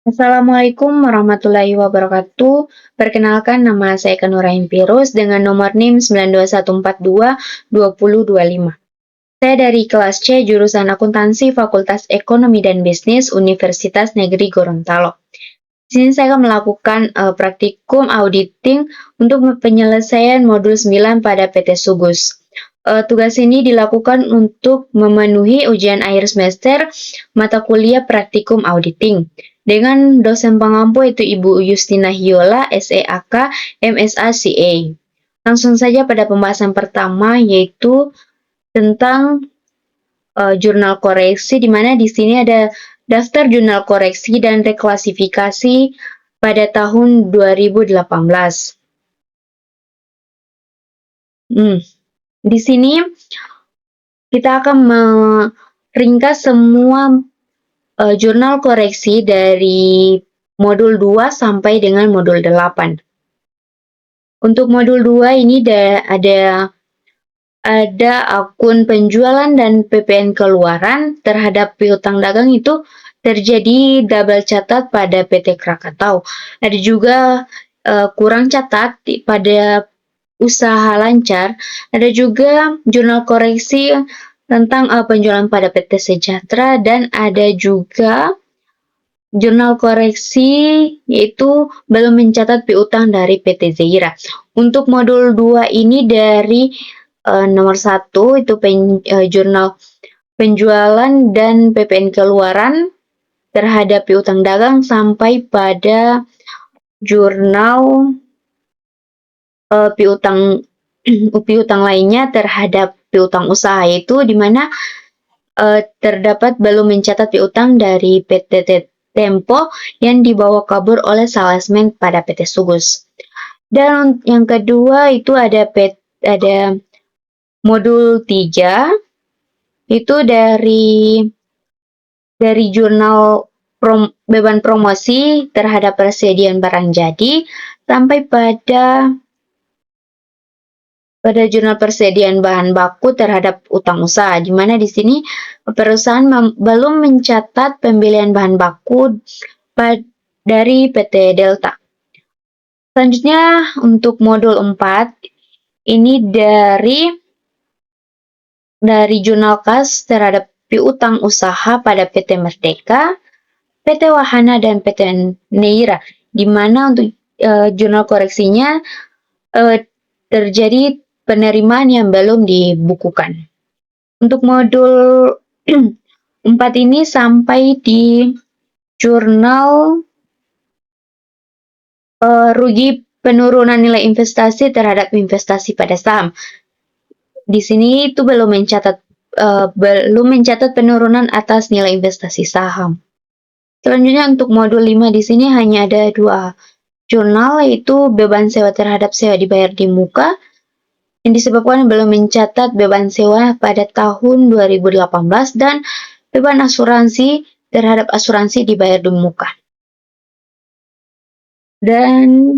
Assalamualaikum warahmatullahi wabarakatuh. Perkenalkan, nama saya Kanurain Pirus dengan nomor NIM 921422025. Saya dari kelas C jurusan Akuntansi Fakultas Ekonomi dan Bisnis Universitas Negeri Gorontalo. Di sini saya akan melakukan praktikum auditing untuk penyelesaian modul 9 pada PT Sugus. Tugas ini dilakukan untuk memenuhi ujian akhir semester mata kuliah praktikum auditing dengan dosen pengampu yaitu Ibu Justina Hiola, SEAK, MSA CA. Langsung saja pada pembahasan pertama yaitu tentang jurnal koreksi, di mana di sini ada daftar jurnal koreksi dan reklasifikasi pada tahun 2018. Di sini kita akan meringkas semua jurnal koreksi dari modul 2 sampai dengan modul 8. Untuk modul 2 ini ada akun penjualan dan PPN keluaran terhadap piutang dagang itu terjadi double catat pada PT Krakatau. Ada juga kurang catat pada usaha lancar. Ada juga jurnal koreksi tentang penjualan pada PT Sejahtera, dan ada juga jurnal koreksi yaitu belum mencatat piutang dari PT Zeira. Untuk modul 2 ini dari nomor 1 itu jurnal penjualan dan PPN keluaran terhadap piutang dagang sampai pada jurnal piutang lainnya terhadap piutang usaha, yaitu di mana terdapat belum mencatat piutang dari PT Tempo yang dibawa kabur oleh salesman pada PT Sugus. Dan yang kedua itu ada modul 3 itu dari jurnal beban promosi terhadap persediaan barang jadi sampai pada jurnal persediaan bahan baku terhadap utang usaha, di mana di sini perusahaan belum mencatat pembelian bahan baku dari PT Delta. Selanjutnya untuk modul 4 ini dari jurnal kas terhadap piutang usaha pada PT Merdeka, PT Wahana, dan PT Neira, di mana untuk jurnal koreksinya terjadi penerimaan yang belum dibukukan. Untuk modul 4 ini sampai di jurnal rugi penurunan nilai investasi terhadap investasi pada saham. Di sini itu belum mencatat penurunan atas nilai investasi saham. Selanjutnya untuk modul 5 di sini hanya ada 2 jurnal, yaitu beban sewa terhadap sewa dibayar di muka yang disebabkan belum mencatat beban sewa pada tahun 2018 dan beban asuransi terhadap asuransi dibayar di muka. Dan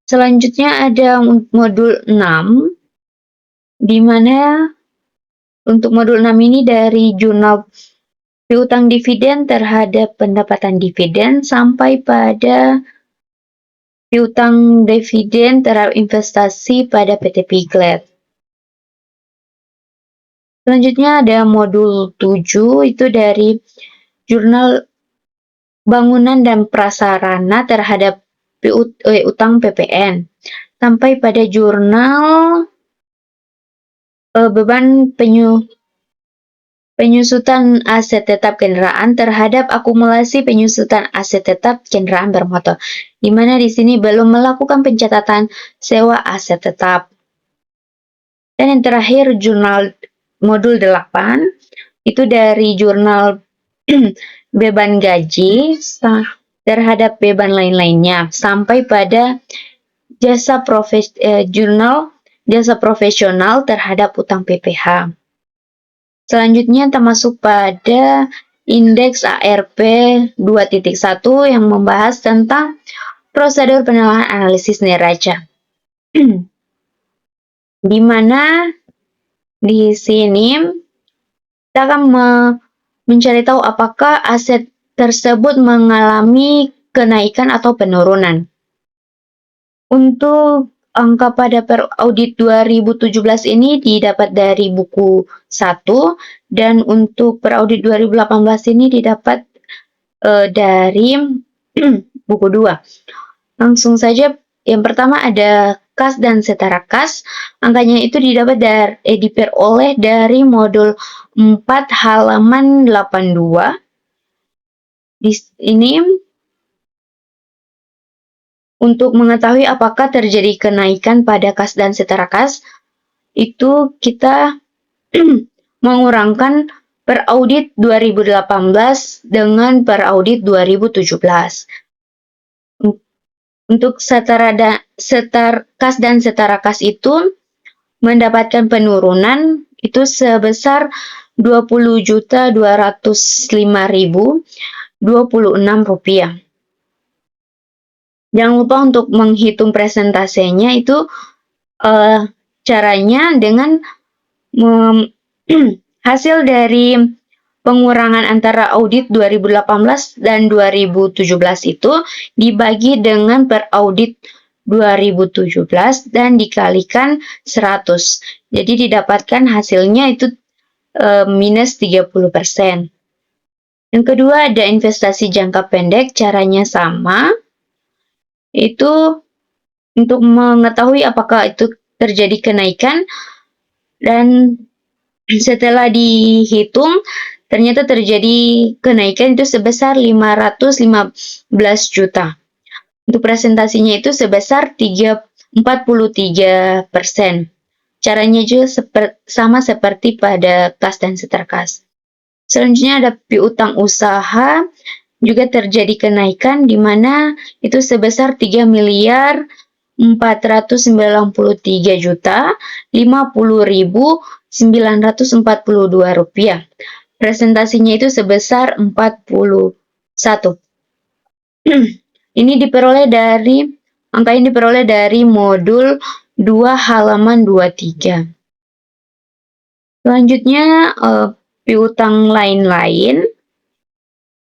selanjutnya ada modul 6, di mana untuk modul 6 ini dari jurnal piutang dividen terhadap pendapatan dividen sampai pada piutang dividen terhadap investasi pada PT Piglet. Selanjutnya ada modul 7, itu dari jurnal bangunan dan prasarana terhadap utang PPN sampai pada jurnal beban penyusutan aset tetap kendaraan terhadap akumulasi penyusutan aset tetap kendaraan bermotor, di mana di sini belum melakukan pencatatan sewa aset tetap. Dan yang terakhir jurnal modul 8 itu dari jurnal beban gaji terhadap beban lain-lainnya sampai pada jurnal jasa profesional terhadap utang PPh. Selanjutnya termasuk pada indeks ARP 2.1 yang membahas tentang prosedur penilaian analisis neraca. Di mana di sini kita akan mencari tahu apakah aset tersebut mengalami kenaikan atau penurunan. Untuk angka pada audit 2017 ini didapat dari buku 1 dan untuk audit 2018 ini didapat dari buku 2. Langsung saja, yang pertama ada kas dan setara kas. Angkanya itu diperoleh dari modul 4 halaman 82. Di ini untuk mengetahui apakah terjadi kenaikan pada kas dan setara kas, itu kita mengurangkan per audit 2018 dengan per audit 2017. Untuk kas dan setara kas itu mendapatkan penurunan itu sebesar Rp20.205.026. Jangan lupa untuk menghitung presentasenya itu caranya dengan hasil dari pengurangan antara audit 2018 dan 2017 itu dibagi dengan per audit 2017 dan dikalikan 100. Jadi didapatkan hasilnya itu minus 30%. Yang kedua ada investasi jangka pendek, caranya sama. Itu untuk mengetahui apakah itu terjadi kenaikan, dan setelah dihitung ternyata terjadi kenaikan itu sebesar 515 juta. Untuk presentasinya itu sebesar 43%. Caranya juga sama seperti pada kas dan setara kas. Selanjutnya ada piutang usaha, juga terjadi kenaikan di mana itu sebesar 3.433.050.942 rupiah. Presentasinya itu sebesar 41. Angka ini diperoleh dari modul 2 halaman 23. Selanjutnya piutang lain-lain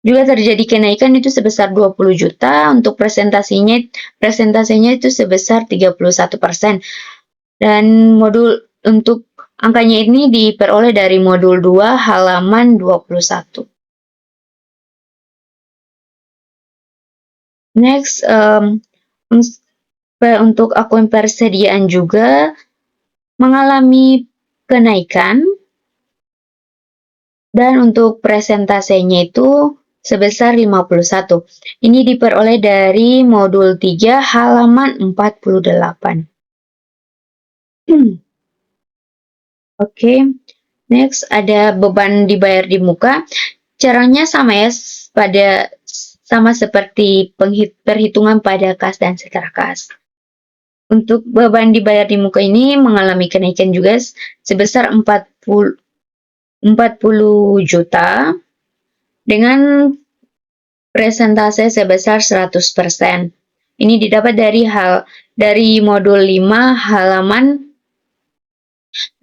juga terjadi kenaikan itu sebesar 20 juta. Untuk presentasinya itu sebesar 31%. Dan untuk angkanya ini diperoleh dari modul 2 halaman 21. Next, untuk akun persediaan juga mengalami kenaikan, dan untuk presentasinya itu sebesar 51. Ini diperoleh dari modul 3 halaman 48. Oke, next ada beban dibayar di muka. Caranya sama ya, sama seperti perhitungan pada kas dan setara kas. Untuk beban dibayar di muka ini mengalami kenaikan juga sebesar 40 juta dengan presentase sebesar 100%. Ini didapat dari modul 5 halaman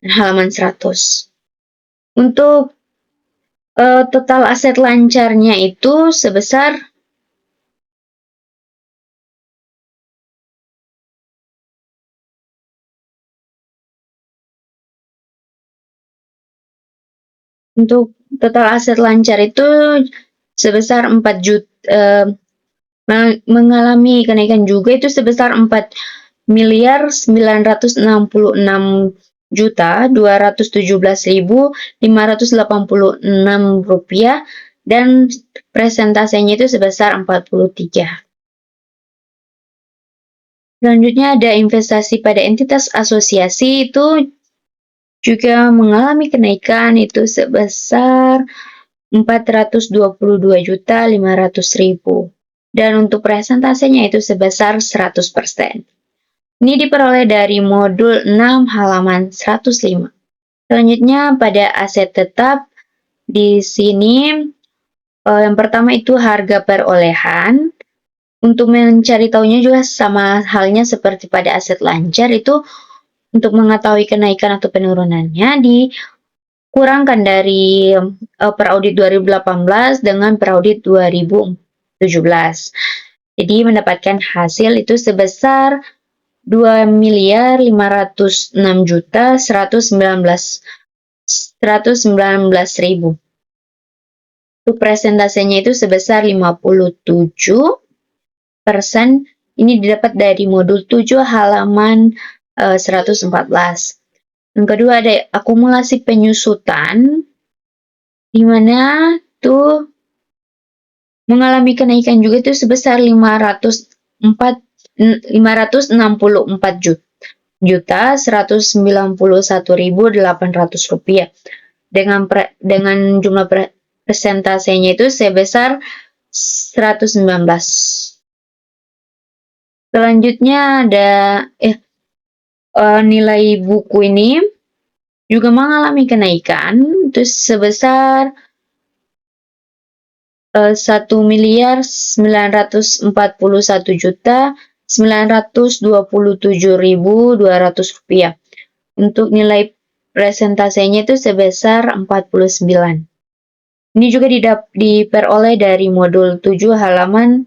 100. Untuk total aset lancarnya itu sebesar Untuk total aset lancar itu sebesar 4 juta, mengalami kenaikan juga itu sebesar 4.966.217.586 rupiah, dan presentasenya itu sebesar 43. Selanjutnya ada investasi pada entitas asosiasi, itu juga mengalami kenaikan itu sebesar 422.500.000, dan untuk presentasenya itu sebesar 100%. Ini diperoleh dari modul 6 halaman 105. Selanjutnya pada aset tetap, di sini yang pertama itu harga perolehan. Untuk mencari tahunya juga sama halnya seperti pada aset lancar, itu untuk mengetahui kenaikan atau penurunannya dikurangkan dari per audit 2018 dengan per audit 2017. Jadi mendapatkan hasil itu sebesar 2.506.119.000. Untuk presentasenya itu sebesar 57%. Ini didapat dari modul 7 halaman 114. Yang kedua ada akumulasi penyusutan, di mana tuh mengalami kenaikan juga itu sebesar 564.191.800 rupiah dengan jumlah presentasenya itu sebesar 119. Selanjutnya ada nilai buku ini juga mengalami kenaikan itu sebesar 1.941.927.200 rupiah. Untuk nilai presentasenya itu sebesar 49. Ini juga diperoleh dari modul 7 halaman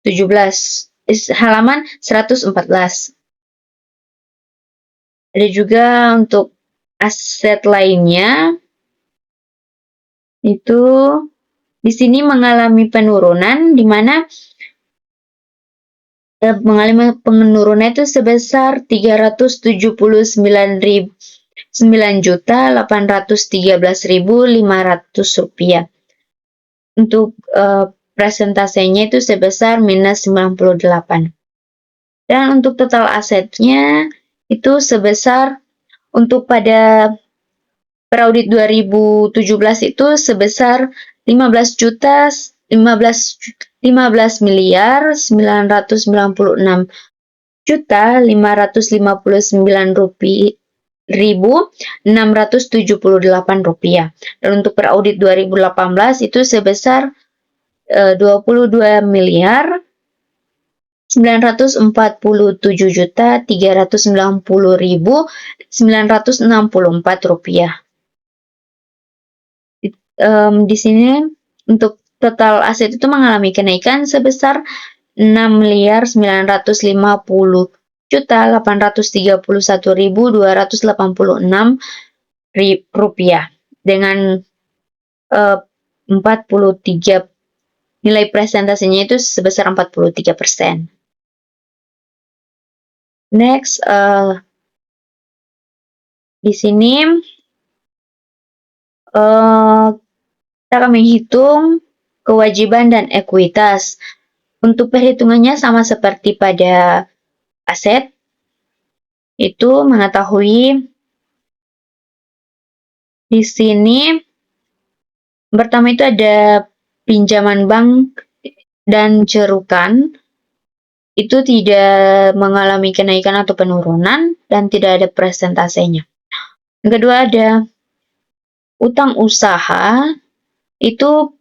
114. Ada juga untuk aset lainnya, itu di sini mengalami penurunan, di mana mengalami penurunan itu sebesar 379.813.500 rupiah. Untuk presentasenya itu sebesar minus 98. Dan untuk total asetnya itu sebesar, untuk pada peraudit 2017 itu sebesar 15.959.678 rupiah. Dan untuk peraudit 2018 itu sebesar 22.947.390.964 rupiah. Di sini untuk total aset itu mengalami kenaikan sebesar 6.950.831.286 rupiah dengan 43, nilai presentasinya itu sebesar 43%. Next, di sini kita akan menghitung kewajiban dan ekuitas. Untuk perhitungannya sama seperti pada aset, itu mengetahui di sini pertama itu ada pinjaman bank dan cerukan, itu tidak mengalami kenaikan atau penurunan dan tidak ada presentasenya. Yang kedua ada utang usaha, itu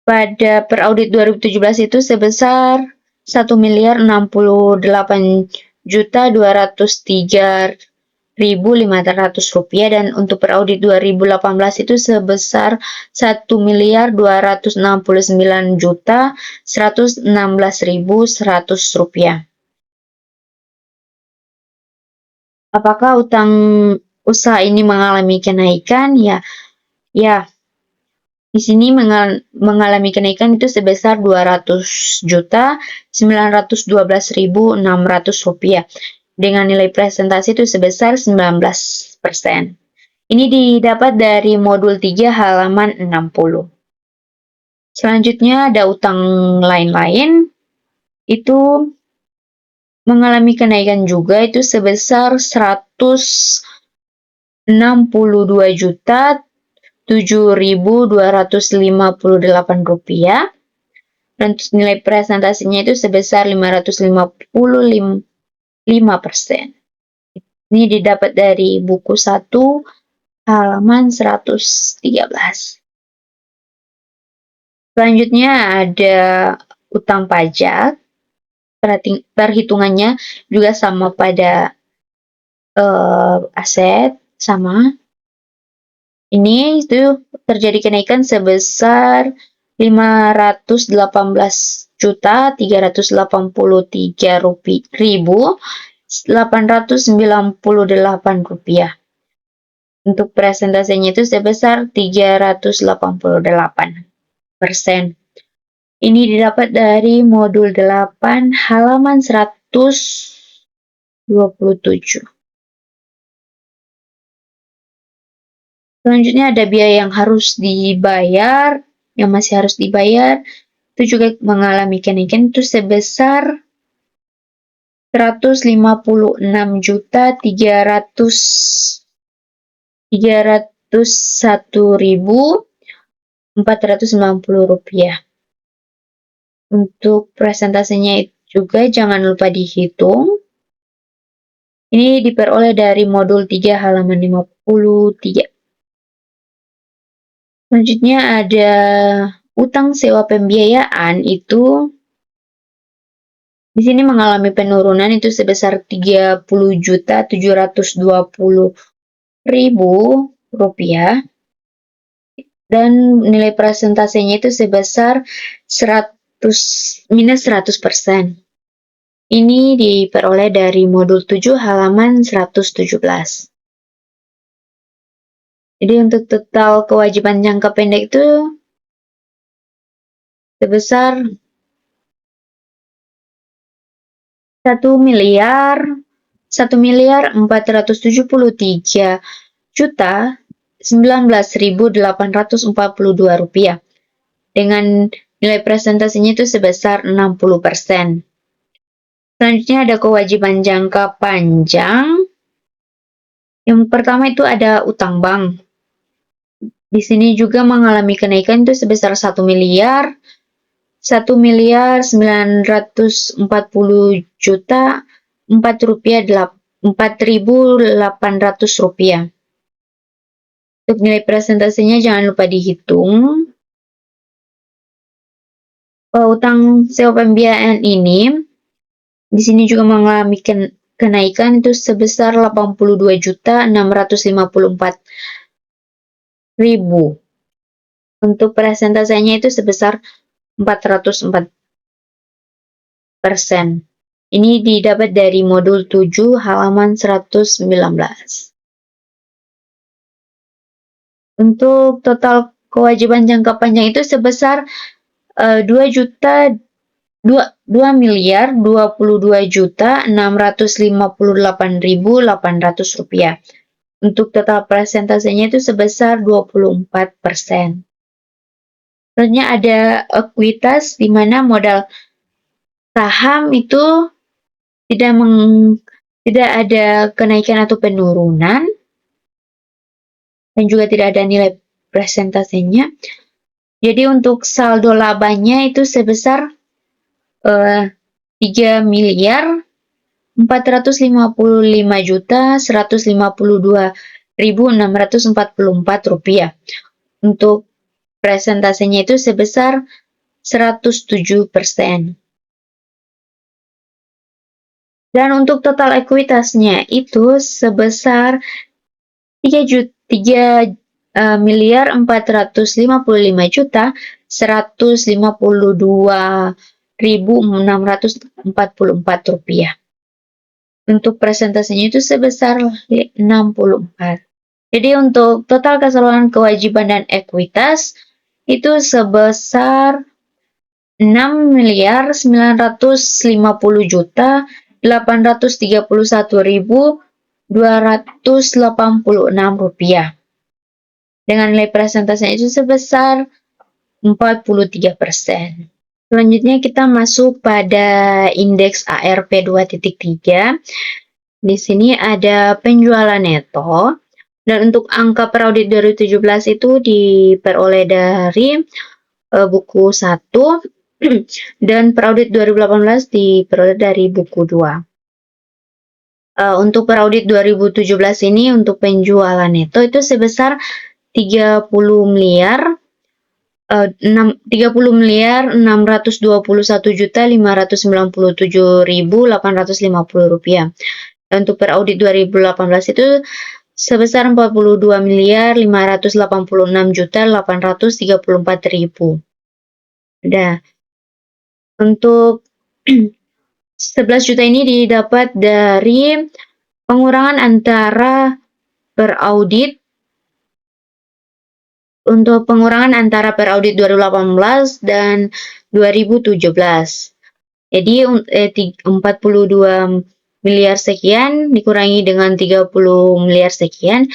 pada peraudit 2017 itu sebesar 1.068.203.500 rupiah, dan untuk peraudit 2018 itu sebesar 1.269.116.100 rupiah. Apakah utang usaha ini mengalami kenaikan? Ya. Di sini mengalami kenaikan itu sebesar 200.912.600 rupiah dengan nilai presentasi itu sebesar 19%. Ini didapat dari modul 3 halaman 60. Selanjutnya ada utang lain-lain, itu mengalami kenaikan juga, itu sebesar 162.007.258 rupiah, dan nilai presentasinya itu sebesar 555%. Ini didapat dari buku 1 halaman 113. Selanjutnya ada utang pajak. Perhitungannya juga sama pada aset, sama. Ini itu terjadi kenaikan sebesar Rp518.898.000. Untuk persentasenya itu sebesar 388%. Ini didapat dari modul 8 halaman 127. Selanjutnya ada biaya yang harus dibayar, yang masih harus dibayar, itu juga mengalami kenaikan itu sebesar 301.490 rupiah. Untuk presentasinya juga jangan lupa dihitung. Ini diperoleh dari modul 3 halaman 53. Selanjutnya ada utang sewa pembiayaan itu di sini mengalami penurunan itu sebesar Rp30.720.000 dan nilai presentasinya itu sebesar minus 100%. Ini diperoleh dari modul 7 halaman 117. Jadi untuk total kewajiban jangka pendek itu sebesar 1.473.019.842 rupiah dengan nilai presentasinya itu sebesar 60%. Selanjutnya ada kewajiban jangka panjang. Yang pertama itu ada utang bank. Di sini juga mengalami kenaikan itu sebesar 1 miliar 1.940.004.4.800 rupiah. Untuk nilai presentasinya jangan lupa dihitung. Utang sewa pembiayaan ini di sini juga mengalami kenaikan itu sebesar 82.654.000. Untuk presentasinya itu sebesar 404%. Ini didapat dari modul 7 halaman 119. Untuk total kewajiban jangka panjang itu sebesar 2.022.658.800 rupiah. Untuk total presentasinya itu sebesar 24%. Selanjutnya ada ekuitas di mana modal saham itu tidak ada kenaikan atau penurunan dan juga tidak ada nilai presentasinya. Jadi untuk saldo labanya itu sebesar 3.455.152.644 rupiah. Untuk presentasinya itu sebesar 107%. Dan untuk total ekuitasnya itu sebesar 3.455.152.644 rupiah. Untuk presentasinya itu sebesar 64. Jadi untuk total keseluruhan kewajiban dan ekuitas itu sebesar 6.950.831.286 rupiah. Dengan nilai presentasinya itu sebesar 43%. Selanjutnya kita masuk pada indeks ARP 2.3. Di sini ada penjualan neto. Dan untuk angka per audit 2017 itu diperoleh dari buku 1 dan per audit 2018 diperoleh dari buku 2. Untuk per audit 2017 ini untuk penjualan neto itu sebesar 30.621.597.850 rupiah. Untuk per audit 2018 itu sebesar 42.586.834.000. Nah, untuk 11 juta ini didapat dari pengurangan antara per audit untuk pengurangan antara per audit 2018 dan 2017. Jadi 42 miliar sekian dikurangi dengan 30 miliar sekian,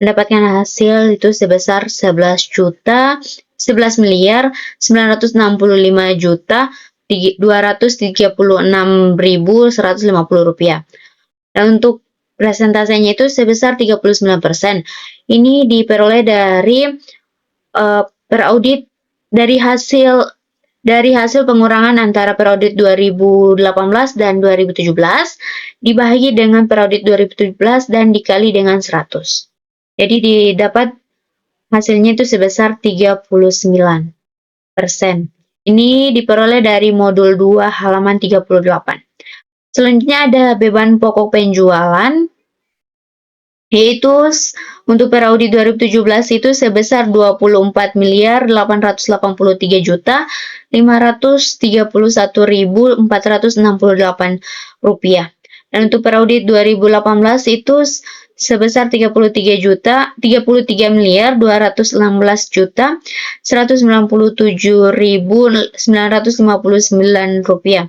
mendapatkan hasil itu sebesar 11 miliar 965 juta 236.150 rupiah. Dan untuk presentasinya itu sebesar 39%. Ini diperoleh dari per audit dari hasil pengurangan antara per audit 2018 dan 2017 dibagi dengan per audit 2017 dan dikali dengan 100. Jadi didapat hasilnya itu sebesar 39%. Ini diperoleh dari modul 2 halaman 38. Selanjutnya ada beban pokok penjualan, yaitu untuk per audit 2017 itu sebesar 24 miliar 883 juta 531.468 rupiah. Dan untuk per audit 2018 itu sebesar 33 miliar 216 juta 197.959 rupiah.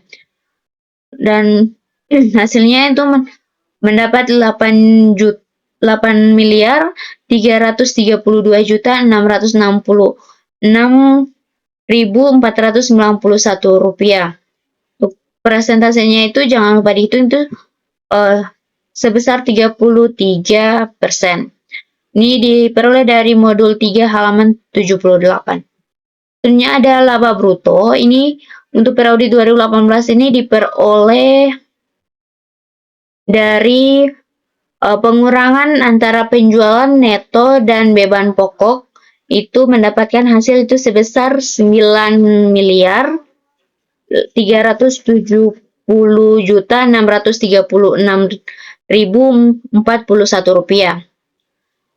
Dan hasilnya itu mendapat 8 miliar 332 juta 666.491 rupiah. Untuk presentasinya itu jangan lupa dihitung itu sebesar 33%. Ini diperoleh dari modul 3 halaman 78. Selanjutnya ada laba bruto. Ini untuk per audit 2018 ini diperoleh dari pengurangan antara penjualan neto dan beban pokok, itu mendapatkan hasil itu sebesar 9 miliar 370 juta 636.041 rupiah.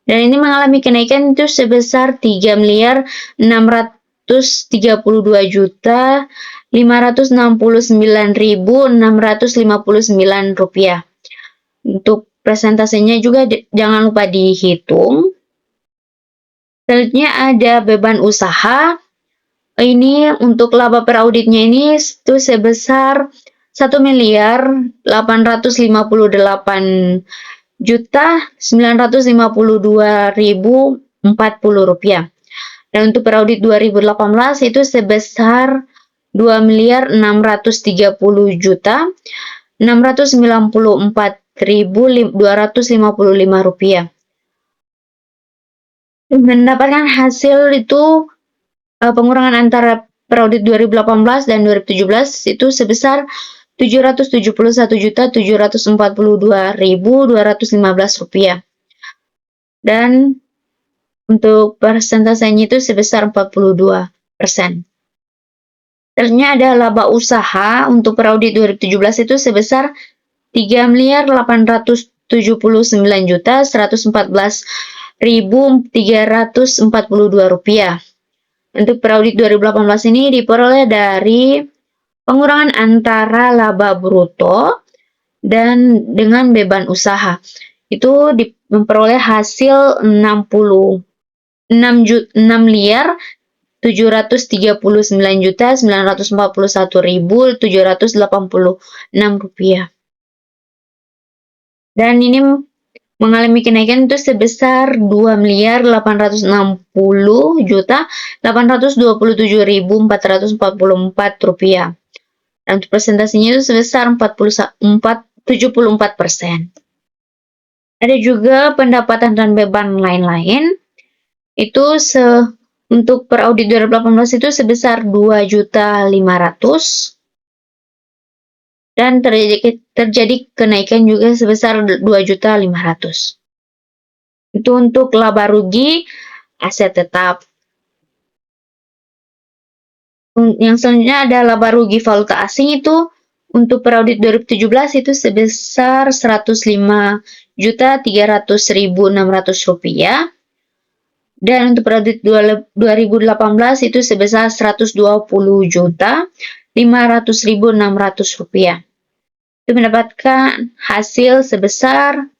Dan ini mengalami kenaikan itu sebesar 3 miliar 632 juta 569.659 rupiah. Untuk presentasinya juga jangan lupa dihitung. Selanjutnya ada beban usaha. Ini untuk laba per auditnya ini itu sebesar 1 miliar 858 juta 952.040 rupiah. Dan untuk per audit 2018 itu sebesar 2 miliar 630 juta 694.255 rupiah. Mendapatkan hasil itu pengurangan antara per audit 2018 dan 2017 itu sebesar 771.742.215 rupiah. Dan untuk persentasenya itu sebesar 42%. Selanjutnya ada laba usaha untuk per audit 2017 itu sebesar 3 miliar 879 juta 114.342 rupiah. Untuk per audit 2018 ini diperoleh dari pengurangan antara laba bruto dan dengan beban usaha. Itu memperoleh hasil 6 miliar 739 juta 941.786 rupiah. Dan ini mengalami kenaikan itu sebesar 2 miliar 860 juta 827.444 rupiah. Dan untuk presentasinya itu sebesar 74%. Ada juga pendapatan dan beban lain-lain. Itu untuk per audit 2018 itu sebesar 2.500.000. Dan terjadi kenaikan juga sebesar 2.500.000. Itu untuk laba rugi aset tetap. Yang selanjutnya ada laba rugi valuta asing, itu untuk per audit 2017 itu sebesar 105.300.600 rupiah. Dan untuk periode 2018 itu sebesar 120.500.600 rupiah. Itu mendapatkan hasil sebesar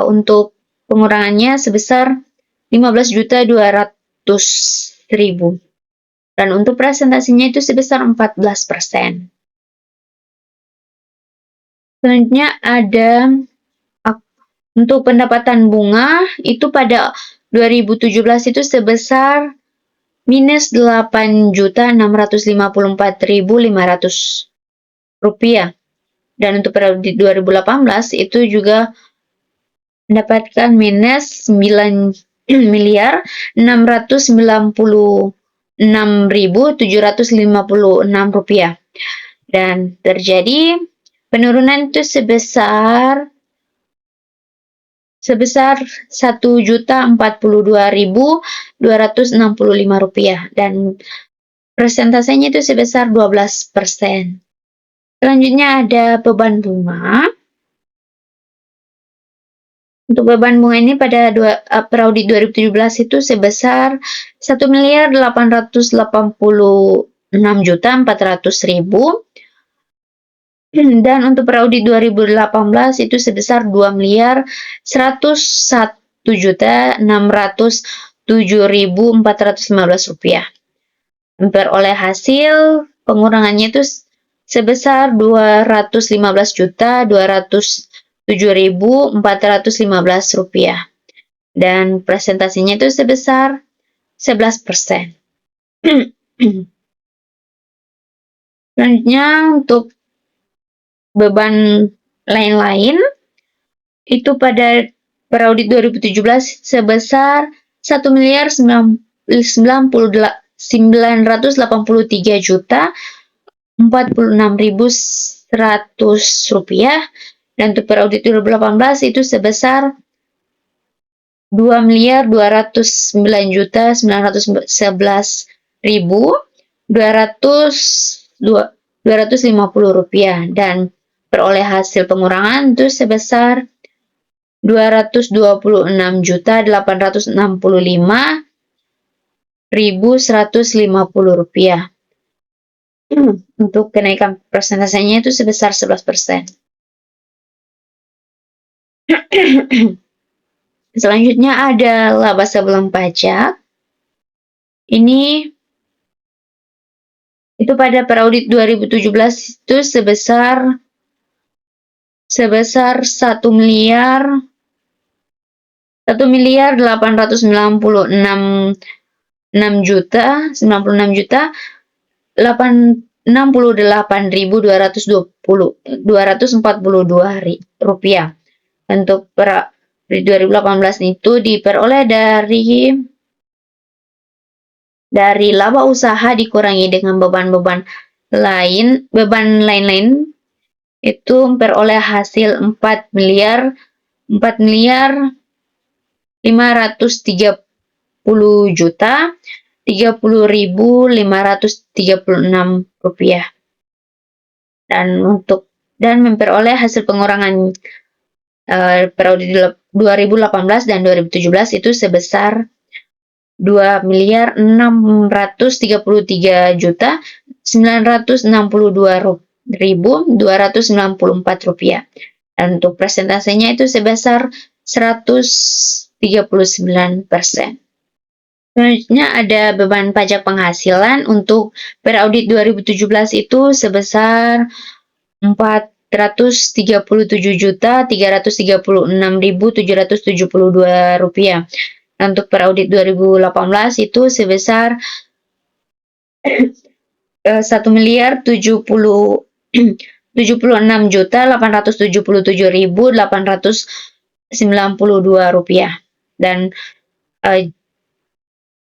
untuk pengurangannya sebesar 15.200.000. Dan untuk presentasinya itu sebesar 14%. Selanjutnya ada untuk pendapatan bunga itu pada 2017 itu sebesar minus 8.654.500 rupiah. Dan untuk periode 2018 itu juga mendapatkan minus 9.696.756 rupiah. Dan terjadi penurunan itu sebesar 1.042.265 rupiah dan persentasenya itu sebesar 12%. Selanjutnya ada beban bunga. Untuk beban bunga ini pada periode 2017 itu sebesar 1.886.400.000. Dan untuk periode 2018 itu sebesar 2.101.607.415 rupiah. Memperoleh hasil pengurangannya itu sebesar 215.207.415 rupiah. Dan presentasinya itu sebesar 11%. Selanjutnya untuk beban lain-lain itu pada periode 2017 sebesar 1.983.046.100 rupiah. Dan untuk periode 2018 itu sebesar 2.219.250 rupiah dan peroleh hasil pengurangan itu sebesar 226.865.150 rupiah. Untuk kenaikan persentasenya itu sebesar 11%. Selanjutnya ada laba sebelum pajak. Ini itu pada periode 2017 itu sebesar 1.868.242 rupiah. Untuk di 2018 itu diperoleh dari laba usaha dikurangi dengan beban lain-lain itu memperoleh hasil 4.530.030.536 rupiah. Dan memperoleh hasil pengurangan periode 2018 dan 2017 itu sebesar 2.633.962.294 rupiah. Dan untuk presentasinya itu sebesar 139%. Selanjutnya ada beban pajak penghasilan untuk periode 2017 itu sebesar 437.336.772 rupiah. Untuk periode 2018 itu sebesar 1.076.877.892 rupiah. Dan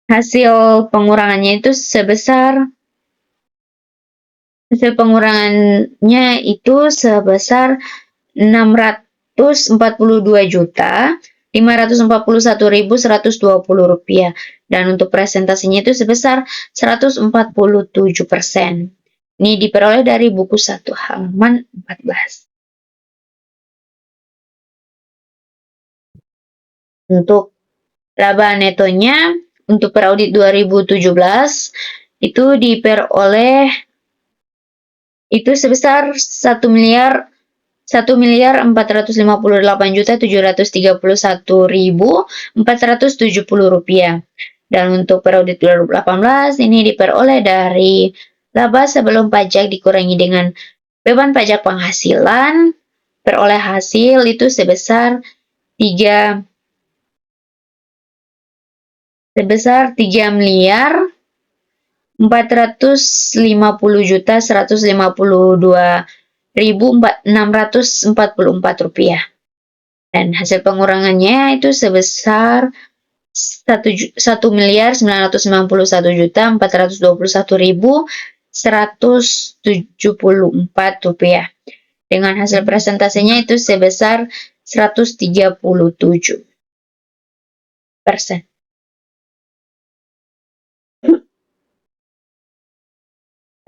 hasil pengurangannya itu sebesar 642.541.120 rupiah. Dan untuk presentasinya itu sebesar 147%. Ini diperoleh dari buku 1 halaman 14. Untuk Laba netonya untuk peraudit 2017 itu diperoleh itu sebesar 1.458.731.470 rupiah. Dan untuk periode 2018 ini diperoleh dari laba sebelum pajak dikurangi dengan beban pajak penghasilan, peroleh hasil itu sebesar 3 miliar 450.152.644 rupiah. Dan hasil pengurangannya itu sebesar 1.991.421.174 rupiah. Dengan hasil presentasinya itu sebesar 137%.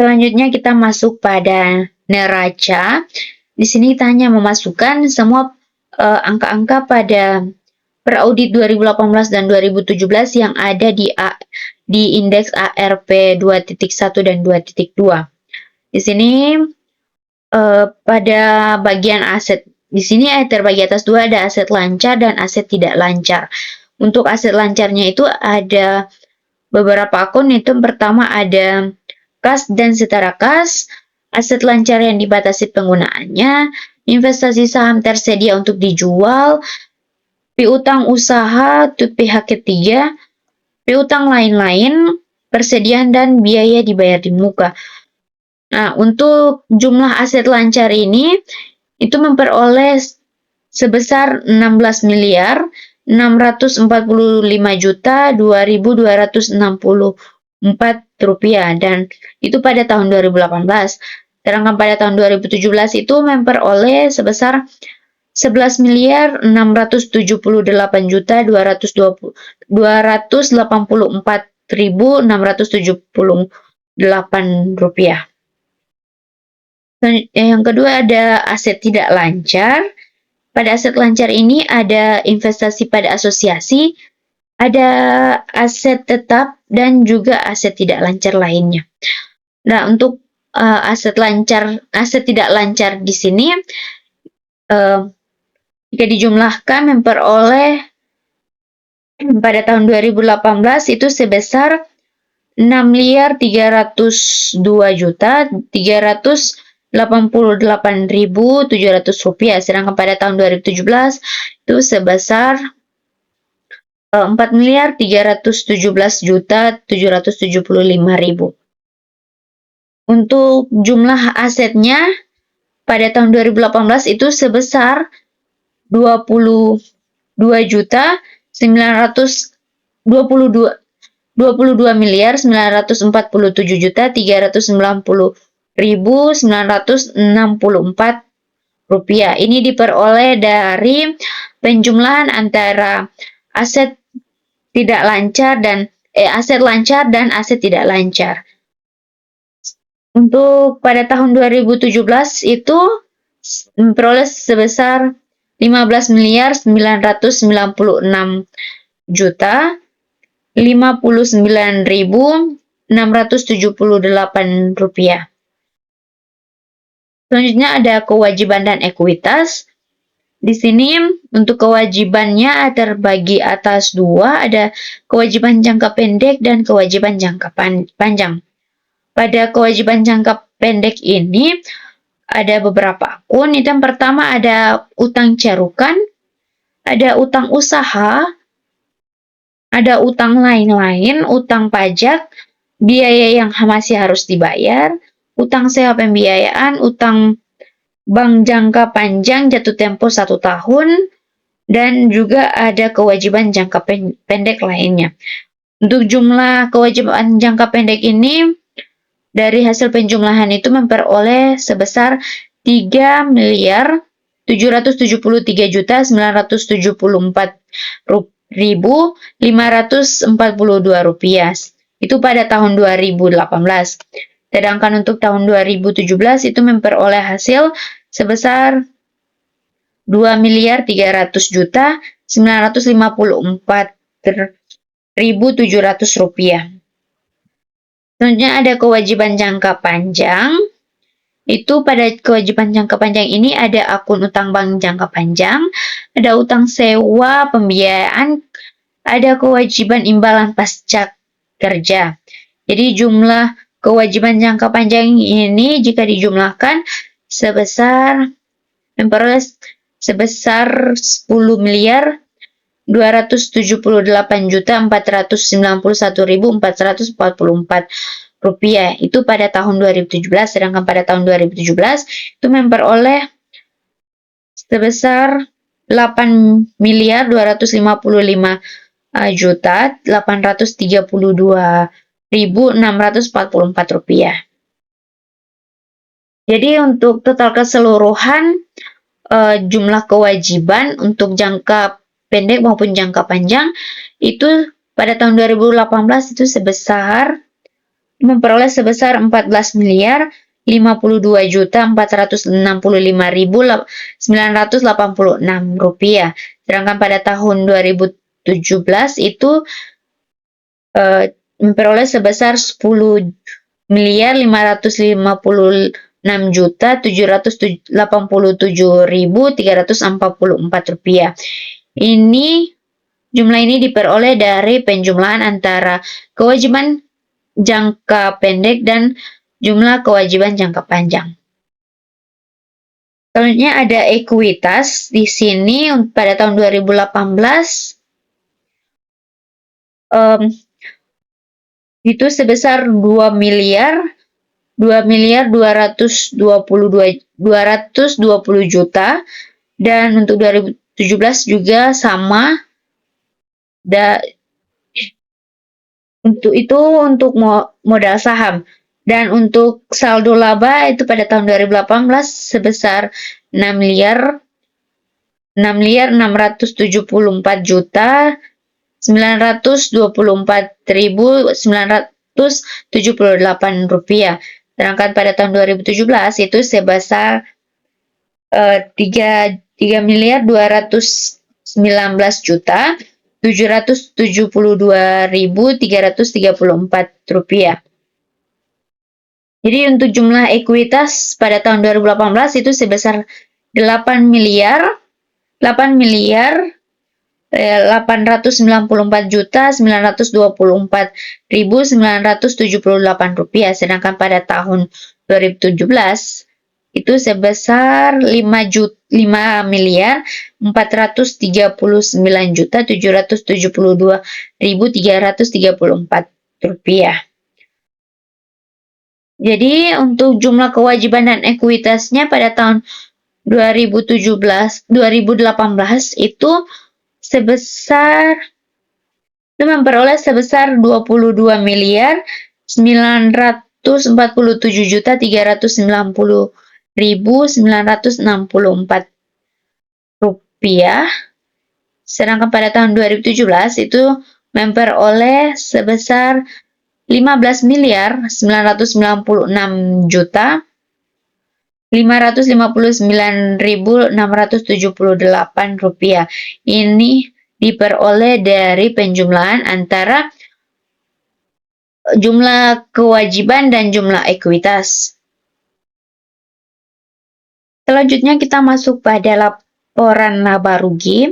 Selanjutnya kita masuk pada neraca. Di sini kita hanya memasukkan semua angka-angka pada peraudit 2018 dan 2017 yang ada di indeks ARP 2.1 dan 2.2. Di sini pada bagian aset, di sini terbagi atas dua, ada aset lancar dan aset tidak lancar. Untuk aset lancarnya itu ada beberapa akun, itu pertama ada kas dan setara kas, aset lancar yang dibatasi penggunaannya, investasi saham tersedia untuk dijual, piutang usaha untuk pihak ketiga, piutang lain-lain, persediaan dan biaya dibayar di muka. Nah, untuk jumlah aset lancar ini itu memperoleh sebesar 16.945.2.264 rupiah, dan itu pada tahun 2018. Sedangkan pada tahun 2017 itu memperoleh sebesar 11.984.284.678 rupiah. Yang kedua ada aset tidak lancar. Pada aset lancar ini ada investasi pada asosiasi, ada aset tetap, dan juga aset tidak lancar lainnya. Nah, untuk aset tidak lancar di sini jika dijumlahkan memperoleh pada tahun 2018 itu sebesar 6.302.388.700 rupiah, sedangkan pada tahun 2017 itu sebesar 4.317.775.000. Untuk jumlah asetnya pada tahun 2018 itu sebesar 22.947.390.964 rupiah. Ini diperoleh dari penjumlahan antara aset tidak lancar dan aset lancar dan aset tidak lancar. Untuk pada tahun 2017 itu memperoleh sebesar 15.996.59.678 rupiah. Selanjutnya ada kewajiban dan ekuitas. Di sini untuk kewajibannya terbagi atas dua, ada kewajiban jangka pendek dan kewajiban jangka panjang. Pada kewajiban jangka pendek ini ada beberapa akun. Itu yang pertama ada utang carukan, ada utang usaha, ada utang lain-lain, utang pajak, biaya yang masih harus dibayar, utang sewa pembiayaan, utang bank jangka panjang jatuh tempo 1 tahun, dan juga ada kewajiban jangka pendek lainnya. Untuk jumlah kewajiban jangka pendek ini dari hasil penjumlahan itu memperoleh sebesar 3.773.974.542 rupiah. Itu pada tahun 2018. Sedangkan untuk tahun 2017 itu memperoleh hasil sebesar 2.300.954.000 Rp24.700. Selanjutnya ada kewajiban jangka panjang. Itu pada kewajiban jangka panjang ini ada akun utang bank jangka panjang, ada utang sewa pembiayaan, ada kewajiban imbalan pasca kerja. Jadi jumlah kewajiban jangka panjang ini jika dijumlahkan memperoleh sebesar 10.278.491.444 rupiah. Itu pada tahun 2017, sedangkan pada tahun 2017 itu memperoleh sebesar 8.255.832.644 rupiah. Jadi untuk total keseluruhan jumlah kewajiban untuk jangka pendek maupun jangka panjang itu pada tahun 2018 itu memperoleh sebesar 14.465.986 rupiah. Sedangkan pada tahun 2017 itu memperoleh sebesar 10.556.787.344 rupiah. Jumlah ini diperoleh dari penjumlahan antara kewajiban jangka pendek dan jumlah kewajiban jangka panjang. Selanjutnya ada ekuitas. Di sini pada tahun 2018 itu sebesar 2.220 juta, dan untuk 2017 juga sama. Untuk modal saham. Dan untuk saldo laba itu pada tahun 2018 sebesar 6.624.924.978 rupiah. Sedangkan pada tahun 2017 itu sebesar 3.219.772.334 rupiah. Jadi untuk jumlah ekuitas pada tahun 2018 itu sebesar 8.894.924.978 rupiah. Sedangkan pada tahun 2017 itu sebesar 5.539.772.334 rupiah. Jadi untuk jumlah kewajiban dan ekuitasnya pada tahun 2018 itu memperoleh sebesar 22.997.390.964 rupiah. Sedangkan pada tahun 2017 itu memperoleh sebesar 15.996.559.678 rupiah. Ini diperoleh dari penjumlahan antara jumlah kewajiban dan jumlah ekuitas. Selanjutnya kita masuk pada laporan laba rugi.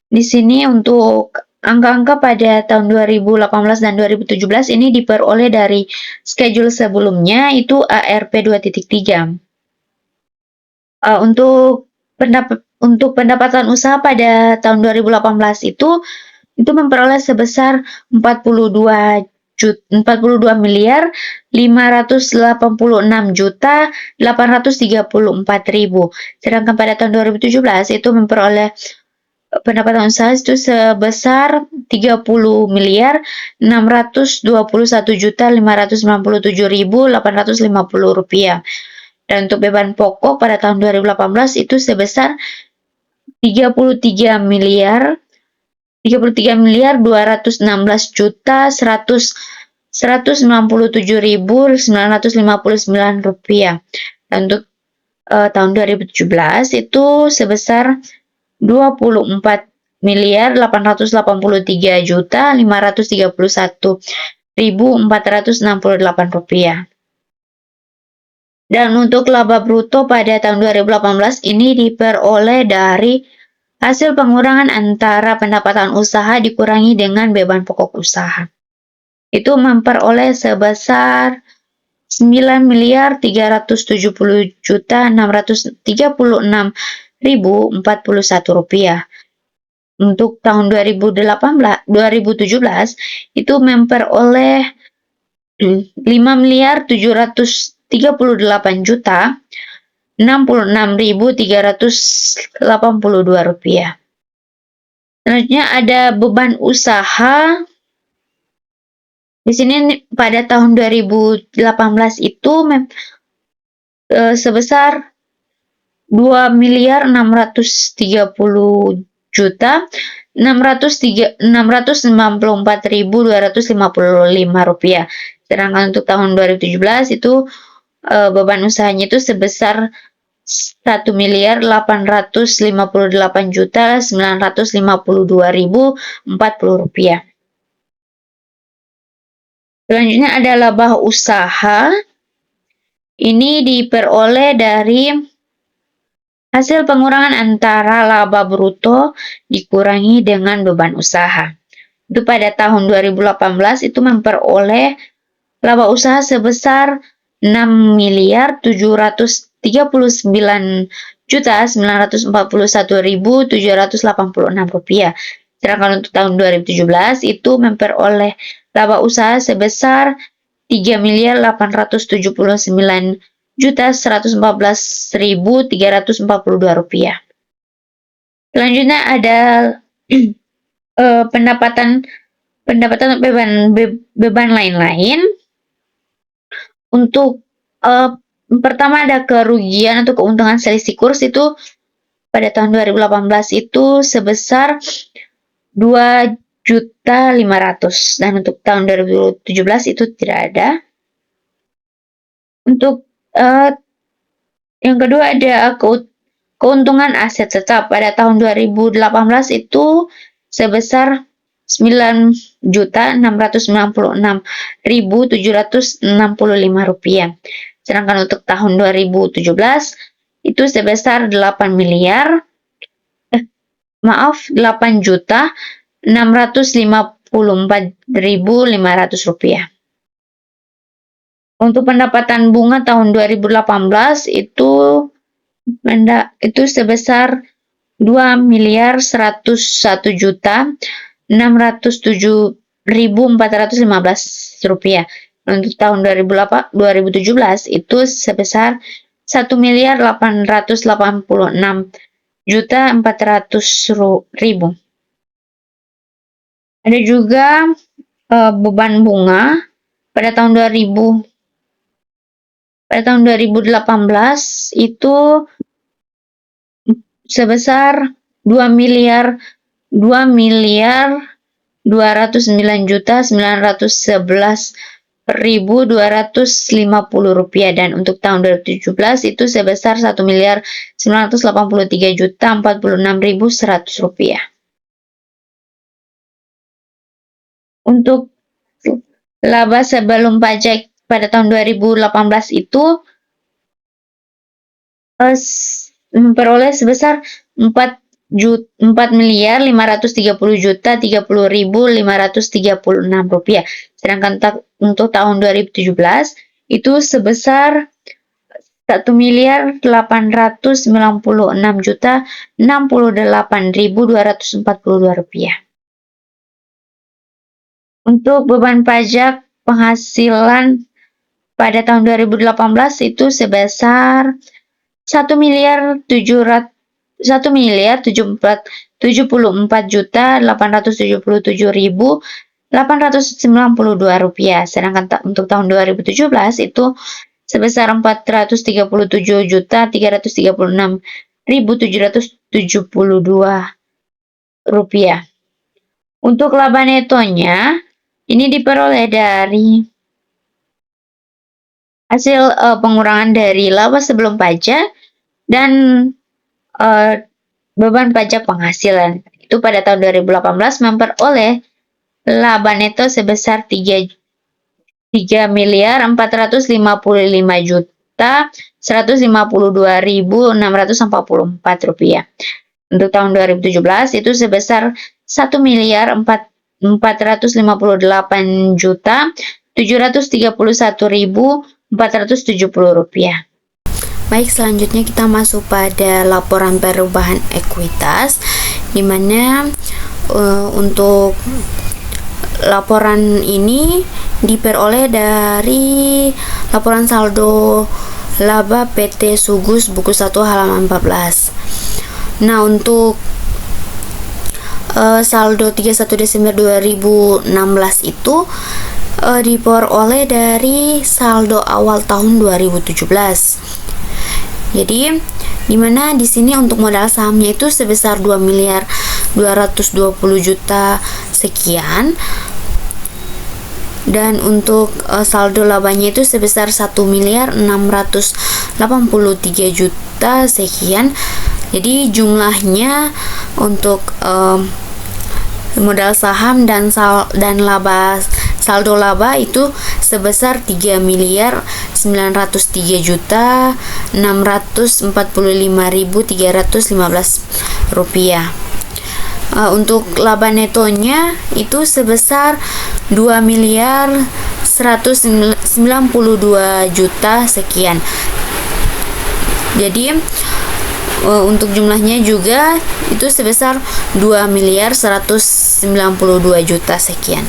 Di sini untuk angka-angka pada tahun 2018 dan 2017 ini diperoleh dari schedule sebelumnya, itu ARP 2.3. Untuk pendapatan usaha pada tahun 2018 itu memperoleh sebesar 42.586.834.000. Sedangkan pada tahun 2017 itu memperoleh pendapatan usaha itu sebesar 30.621.597.850 rupiah. Dan untuk beban pokok pada tahun 2018 itu sebesar 33.216.197.959 rupiah. Dan untuk tahun 2017 itu sebesar 24 Rp888.531.468. Dan untuk laba bruto pada tahun 2018 ini diperoleh dari hasil pengurangan antara pendapatan usaha dikurangi dengan beban pokok usaha. Itu memperoleh sebesar Rp9.370.636.041. Untuk tahun 2017 itu memperoleh Rp5.738.066.382. Selanjutnya ada beban usaha. Di sini pada tahun 2018 itu sebesar Rp2.630.694.255. Sedangkan untuk tahun 2017 itu beban usahanya itu sebesar Rp1.858.952.040. Selanjutnya ada laba usaha. Ini diperoleh dari hasil pengurangan antara laba bruto dikurangi dengan beban usaha. Itu pada tahun 2018 itu memperoleh laba usaha sebesar Rp6.741.941.786. Sedangkan untuk tahun 2017 itu memperoleh laba usaha sebesar Rp3.879.114.342. Selanjutnya ada pendapatan beban lain-lain. Untuk pertama ada kerugian atau keuntungan selisih kurs itu pada tahun 2018 itu sebesar Rp2.500.000 dan untuk tahun 2017 itu tidak ada. Untuk yang kedua ada keuntungan aset tetap pada tahun 2018 itu sebesar Rp9.696.765. Sedangkan untuk tahun 2017 itu sebesar Rp8.654.500. Untuk pendapatan bunga tahun 2018 itu sebesar Rp2.101.607.415. Untuk tahun 2017 itu sebesar Rp1.886.400.000. Ada juga beban bunga pada tahun 2018 itu sebesar Rp2.211.911.250 dan untuk tahun 2017 itu sebesar Rp1.983.046.100. Untuk laba sebelum pajak pada tahun 2018 itu memperoleh sebesar Rp4.530.030.536. Sedangkan untuk tahun 2017 itu sebesar Rp1.896.068.242. Untuk beban pajak penghasilan pada tahun 2018 itu sebesar Rp1.744.877.892. Sedangkan untuk tahun 2017 itu sebesar Rp437.336.772. Untuk laba netonya ini diperoleh dari hasil pengurangan dari laba sebelum pajak dan beban pajak penghasilan. itu pada tahun 2018 memperoleh laba neto sebesar 3.152.644 rupiah. Untuk tahun 2017 itu sebesar 1.431.731.470 rupiah. Baik, selanjutnya kita masuk pada laporan perubahan ekuitas, di mana untuk laporan ini diperoleh dari laporan saldo laba PT Sugus buku 1 halaman 14. Nah, untuk saldo 31 Desember 2016 itu diperoleh dari saldo awal tahun 2017. Jadi, dimana di sini untuk modal sahamnya itu sebesar 2.220 juta sekian, dan untuk saldo labanya itu sebesar 1.683 juta sekian. Jadi jumlahnya untuk modal saham dan laba, saldo laba itu sebesar 3.643.645.315 rupiah. Untuk laba netonya itu sebesar 2.192 juta sekian. Jadi untuk jumlahnya juga itu sebesar 2.192 juta sekian.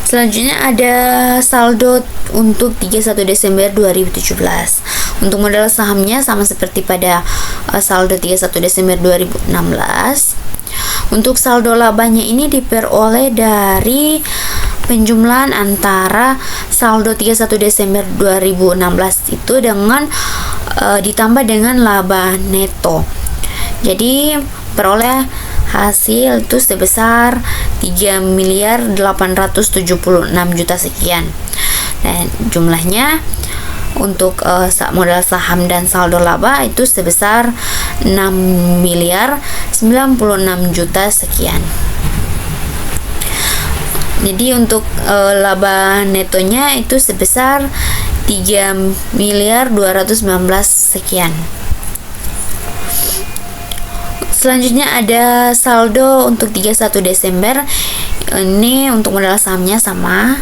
Selanjutnya ada saldo untuk 31 Desember 2017. Untuk modal sahamnya sama seperti pada saldo 31 Desember 2016. Untuk saldo labanya ini diperoleh dari penjumlahan antara saldo 31 Desember 2016 itu dengan ditambah dengan laba neto. Jadi peroleh hasil itu sebesar 3.876 juta sekian. Dan jumlahnya untuk modal saham dan saldo laba itu sebesar 6.096 juta sekian. Jadi untuk laba netonya itu sebesar 3.219 sekian. Selanjutnya ada saldo untuk 31 Desember. Ini untuk modal sahamnya sama.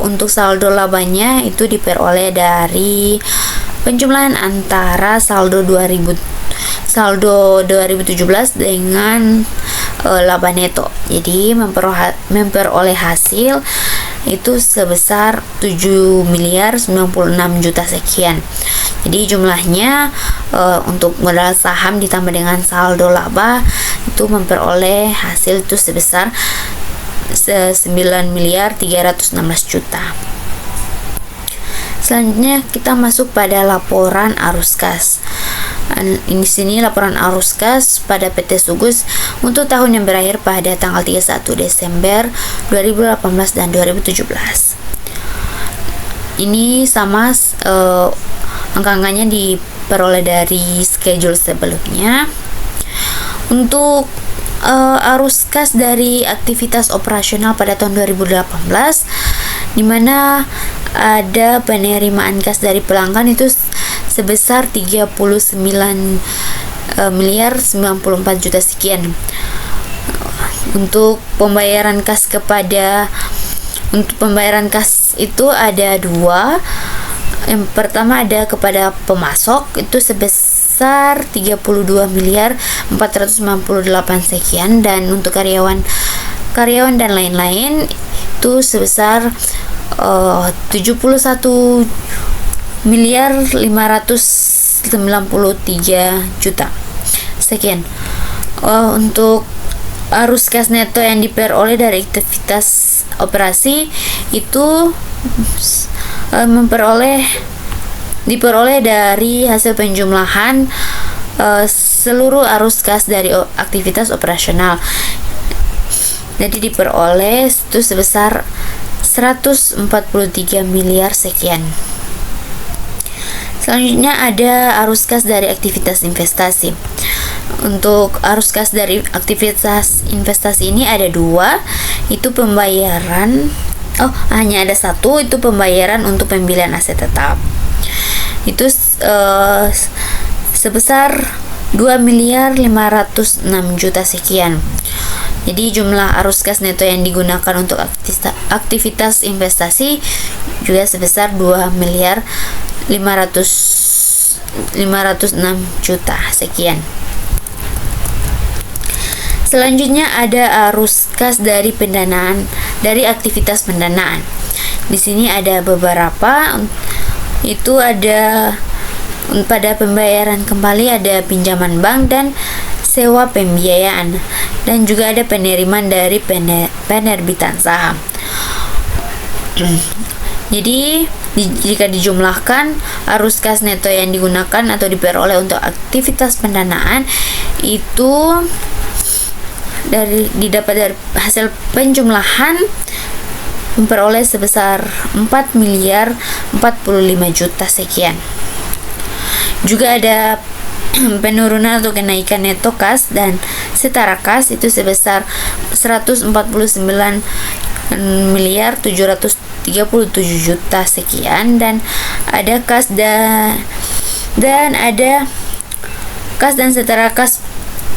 Untuk saldo labanya itu diperoleh dari penjumlahan antara saldo 2017 dengan laba neto. Jadi memperoleh hasil itu sebesar 7.096 juta sekian. Jadi jumlahnya untuk modal saham ditambah dengan saldo laba itu memperoleh hasil itu sebesar 9.316 juta. Selanjutnya kita masuk pada laporan arus kas. Di sini laporan arus kas pada PT Sugus untuk tahun yang berakhir pada tanggal 31 Desember 2018 dan 2017. Ini sama angka-angkanya diperoleh dari schedule sebelumnya. Untuk arus kas dari aktivitas operasional pada tahun 2018, di mana ada penerimaan kas dari pelanggan itu sebesar 39.094 juta sekian. Untuk pembayaran kas itu ada dua. Yang pertama ada kepada pemasok itu sebesar 32.498 sekian, dan untuk karyawan dan lain-lain itu sebesar 71.593 juta sekian. Untuk arus kas neto yang diperoleh dari aktivitas operasi itu diperoleh dari hasil penjumlahan seluruh arus kas dari aktivitas operasional. Jadi diperoleh itu sebesar 143 miliar sekian. Selanjutnya ada arus kas dari aktivitas investasi. Untuk arus kas dari aktivitas investasi ini ada dua, itu pembayaran. Hanya ada satu, itu pembayaran untuk pembelian aset tetap. Itu sebesar 2.506.000.000 sekian. Jadi jumlah arus kas neto yang digunakan untuk aktivitas investasi juga sebesar 2.506.000.000 sekian. Selanjutnya ada arus kas dari pendanaan, dari aktivitas pendanaan. Di sini ada beberapa, itu ada pada pembayaran kembali, ada pinjaman bank dan sewa pembiayaan, dan juga ada penerimaan dari penerbitan saham. Jadi jika dijumlahkan, arus kas neto yang digunakan atau diperoleh untuk aktivitas pendanaan itu didapat dari hasil penjumlahan memperoleh sebesar 4.045.000.000 sekian. Juga ada penurunan atau kenaikan neto kas dan setara kas itu sebesar 149.737.000.000 sekian, dan ada kas dan ada kas dan setara kas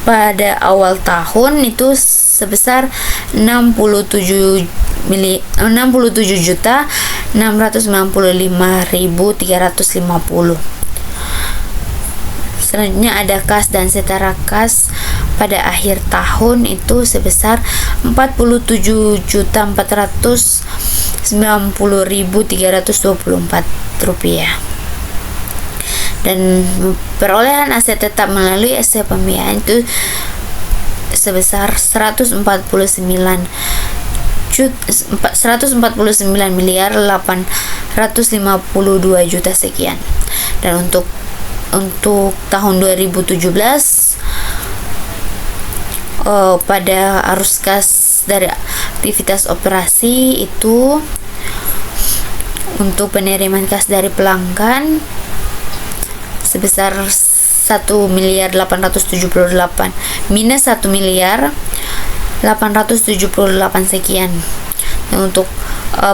pada awal tahun itu sebesar 67.695.350. Selanjutnya ada kas dan setara kas pada akhir tahun itu sebesar 47.490.324 rupiah. Dan perolehan aset tetap melalui aset pembiayaan itu sebesar 149.852.000.000 sekian. Dan untuk tahun 2017 pada arus kas dari aktivitas operasi itu untuk penerimaan kas dari pelanggan sebesar 1.878 minus 1.878 sekian. Dan untuk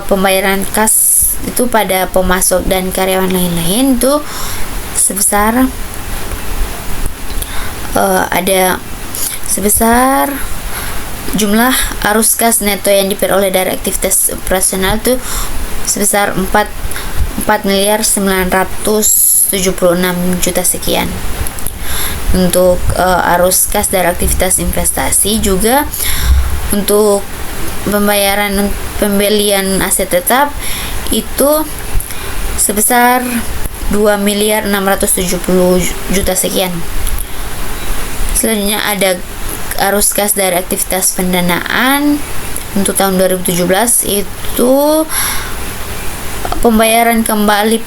pembayaran kas itu pada pemasok dan karyawan lain-lain itu sebesar ada sebesar jumlah arus kas neto yang diperoleh dari aktivitas operasional itu sebesar 4.976.000.000 sekian. Untuk arus kas dari aktivitas investasi juga untuk pembayaran pembelian aset tetap itu sebesar 2.670.000.000 sekian. Selanjutnya ada arus kas dari aktivitas pendanaan untuk tahun 2017 itu pembayaran kembali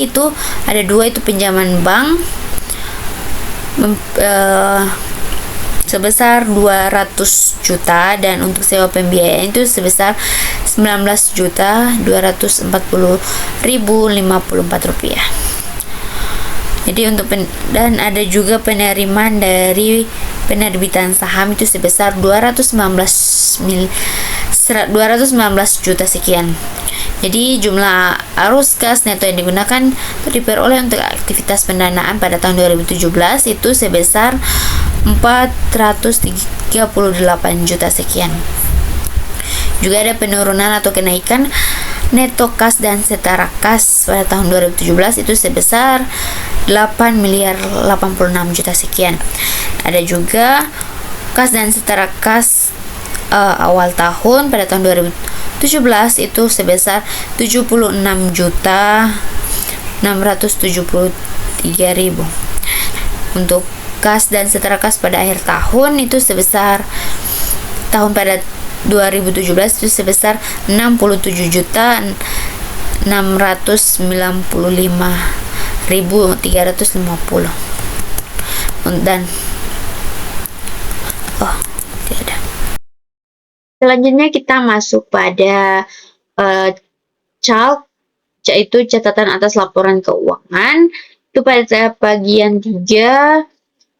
itu ada dua, itu pinjaman bank sebesar 200 juta, dan untuk sewa pembiayaan itu sebesar 19.240.054 rupiah. Jadi dan ada juga penerimaan dari penerbitan saham itu sebesar 219 juta sekian. Jadi jumlah arus kas neto yang digunakan atau diperoleh untuk aktivitas pendanaan pada tahun 2017 itu sebesar 438 juta sekian. Juga ada penurunan atau kenaikan neto kas dan setara kas pada tahun 2017 itu sebesar 8.086.000.000 sekian. Ada juga kas dan setara kas awal tahun pada tahun 2017 itu sebesar 76.673.000. Untuk kas dan setara kas pada akhir tahun itu sebesar tahun pada 2017 itu sebesar 67.695.350. Dan tidak. Selanjutnya kita masuk pada chart yaitu catatan atas laporan keuangan. Itu pada bagian 3,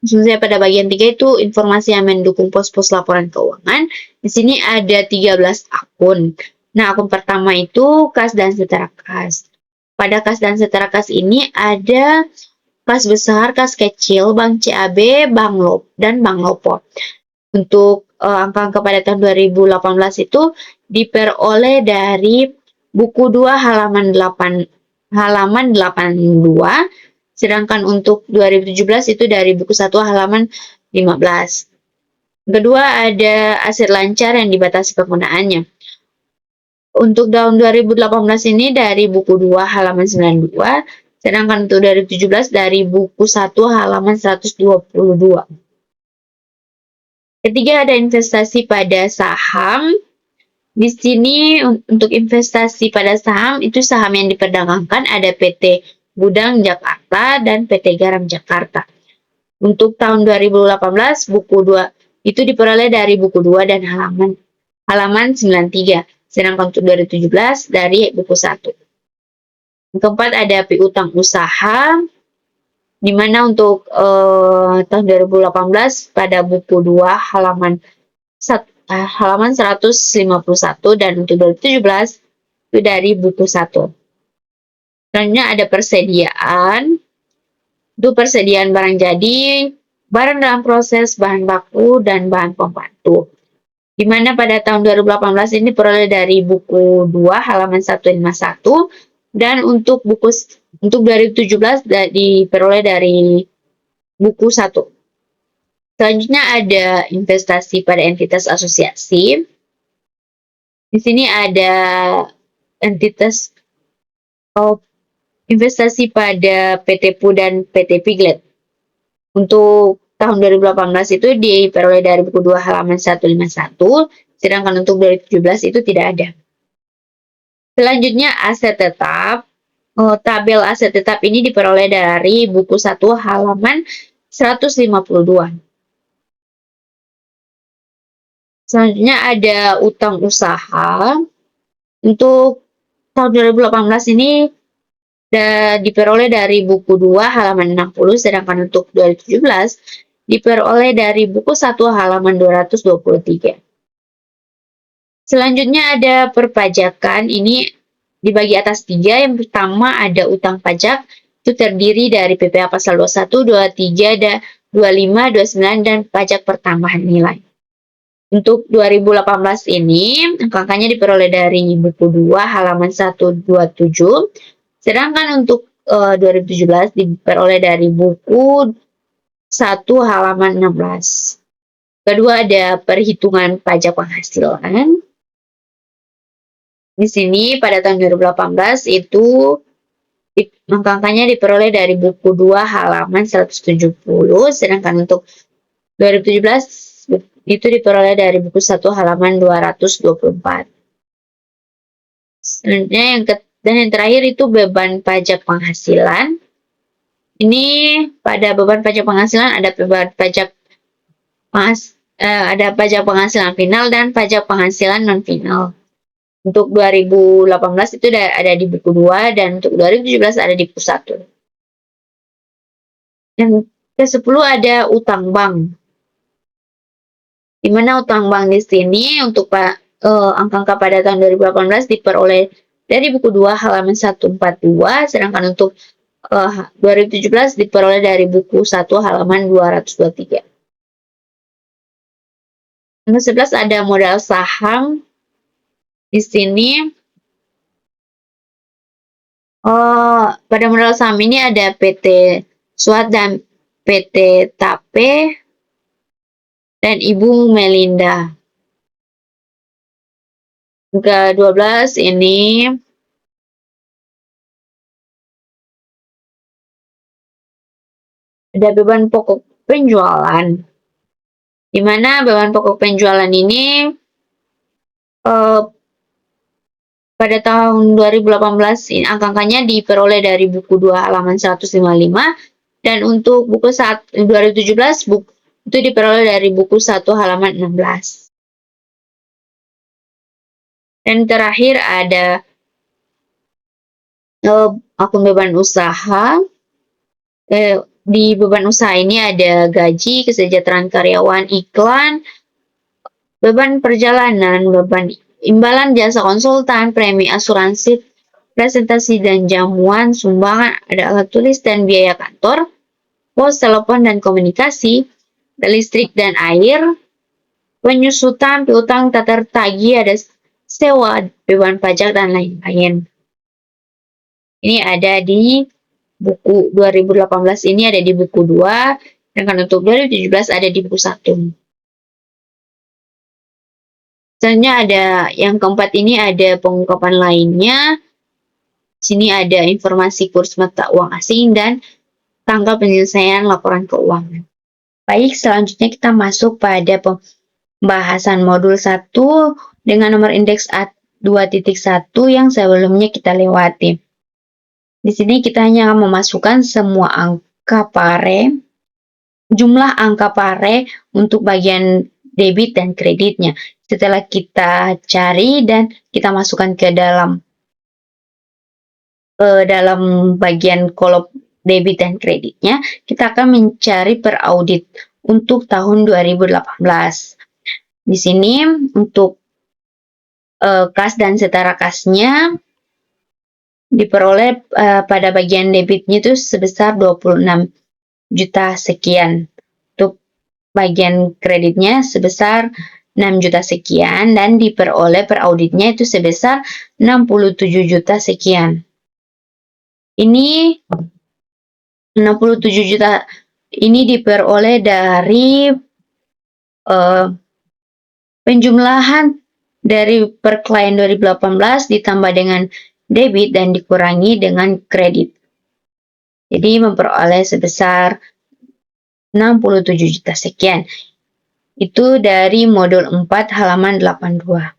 khususnya pada bagian 3 itu informasi yang mendukung pos-pos laporan keuangan. Di sini ada 13 akun. Nah, akun pertama itu kas dan setara kas. Pada kas dan setara kas ini ada kas besar, kas kecil, Bank CAB, dan Bank Lopo. Untuk angka pada tahun 2018 itu diperoleh dari buku 2 halaman 82, sedangkan untuk 2017 itu dari buku 1 halaman 15. Kedua, ada aset lancar yang dibatasi penggunaannya. Untuk tahun 2018 ini dari buku 2 halaman 92, sedangkan untuk 2017 dari buku 1 halaman 122. Ketiga, ada investasi pada saham. Di sini untuk investasi pada saham itu saham yang diperdagangkan ada PT Gudang Jakarta dan PT Garam Jakarta. Untuk tahun 2018 buku 2 itu diperoleh dari buku 2 dan halaman 93. Sedangkan untuk 2017 dari buku 1. Yang keempat ada piutang usaha, di mana untuk tahun 2018 pada buku 2 halaman 151 dan untuk 2017 itu dari buku 1. Selanjutnya ada persediaan. Itu persediaan barang jadi, barang dalam proses, bahan baku, dan bahan pembantu. Di mana pada tahun 2018 ini diperoleh dari buku 2 halaman 151 dan untuk 2017 diperoleh dari buku 1. Selanjutnya ada investasi pada entitas asosiasi. Di sini ada entitas investasi pada PT PU dan PT Piglet. Untuk tahun 2018 itu diperoleh dari buku 2 halaman 151, sedangkan untuk 2017 itu tidak ada. Selanjutnya aset tetap. Tabel aset tetap ini diperoleh dari buku 1 halaman 152. Selanjutnya ada utang usaha. Untuk tahun 2018 ini diperoleh dari buku 2 halaman 60, sedangkan untuk 2017 diperoleh dari buku 1 halaman 223. Selanjutnya ada perpajakan, ini dibagi atas 3. Yang pertama ada utang pajak, itu terdiri dari PPh pasal 21, 23, 25, 29, dan pajak pertambahan nilai. Untuk 2018 ini, angka-angkanya diperoleh dari buku 2 halaman 127, sedangkan untuk 2017 diperoleh dari buku 1 halaman 16. Kedua ada perhitungan pajak penghasilan. Di sini pada tahun 2018 itu angka-angkanya diperoleh dari buku 2 halaman 170, sedangkan untuk 2017 itu diperoleh dari buku 1 halaman 224. Selanjutnya yang terakhir itu beban pajak penghasilan. Ini pada beban pajak penghasilan ada beban pajak ada pajak penghasilan final dan pajak penghasilan non final. Untuk 2018 itu ada di buku 2 dan untuk 2017 ada di buku 1. Yang ke-10 ada utang bank. Di mana utang bank di sini untuk angka-angka pada tahun 2018 diperoleh dari buku 2 halaman 142, sedangkan untuk 2017 diperoleh dari buku 1 halaman 223. Yang ke-11 ada modal saham. Di sini pada modal saham ini ada PT Suat dan PT Tape dan Ibu Melinda. Ke-12 ini ada beban pokok penjualan. Di mana beban pokok penjualan ini pada tahun 2018 ini angka-angkanya diperoleh dari buku 2 halaman 155 dan untuk buku 2017 itu diperoleh dari buku 1 halaman 16. Dan terakhir ada akun beban usaha. Di beban usaha ini ada gaji, kesejahteraan karyawan, iklan, beban perjalanan, beban imbalan jasa konsultan, premi asuransi, presentasi dan jamuan, sumbangan, ada alat tulis dan biaya kantor, pos, telepon dan komunikasi, listrik dan air, penyusutan, piutang, tata tagih, ada sewa, beban pajak, dan lain-lain. Ini ada di buku 2018 ini ada di buku 2, dan untuk 2017 ada di buku 1. Selanjutnya ada yang keempat ini ada pengungkapan lainnya. Sini ada informasi kurs mata uang asing dan tanggal penyelesaian laporan keuangan. Baik, selanjutnya kita masuk pada pembahasan modul 1 dengan nomor indeks A2.1 yang sebelumnya kita lewati. Di sini kita hanya memasukkan semua angka pare, jumlah angka pare untuk bagian debit dan kreditnya. Setelah kita cari dan kita masukkan ke dalam bagian kolom debit dan kreditnya, kita akan mencari per audit untuk tahun 2018. Di sini untuk kas dan setara kasnya diperoleh pada bagian debitnya itu sebesar 26 juta sekian. Untuk bagian kreditnya sebesar 6 juta sekian dan diperoleh per auditnya itu sebesar 67 juta sekian. Ini 67 juta ini diperoleh dari penjumlahan dari per klien 2018 ditambah dengan debit dan dikurangi dengan kredit. Jadi memperoleh sebesar 67 juta sekian. Itu dari modul 4 halaman 82.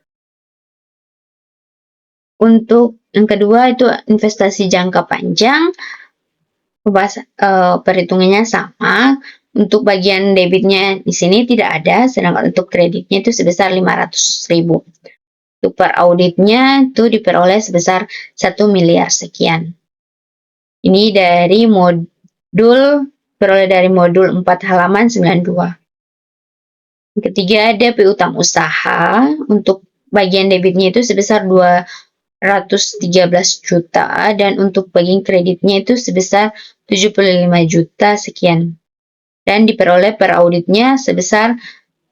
Untuk yang kedua itu investasi jangka panjang. Perhitungannya sama. Untuk bagian debitnya di sini tidak ada, sedangkan untuk kreditnya itu sebesar 500.000. Untuk per auditnya itu diperoleh sebesar 1 miliar sekian. Ini dari peroleh dari modul 4 halaman 92. Yang ketiga ada piutang usaha. Untuk bagian debitnya itu sebesar 213 juta dan untuk bagian kreditnya itu sebesar 75 juta sekian. Dan diperoleh per auditnya sebesar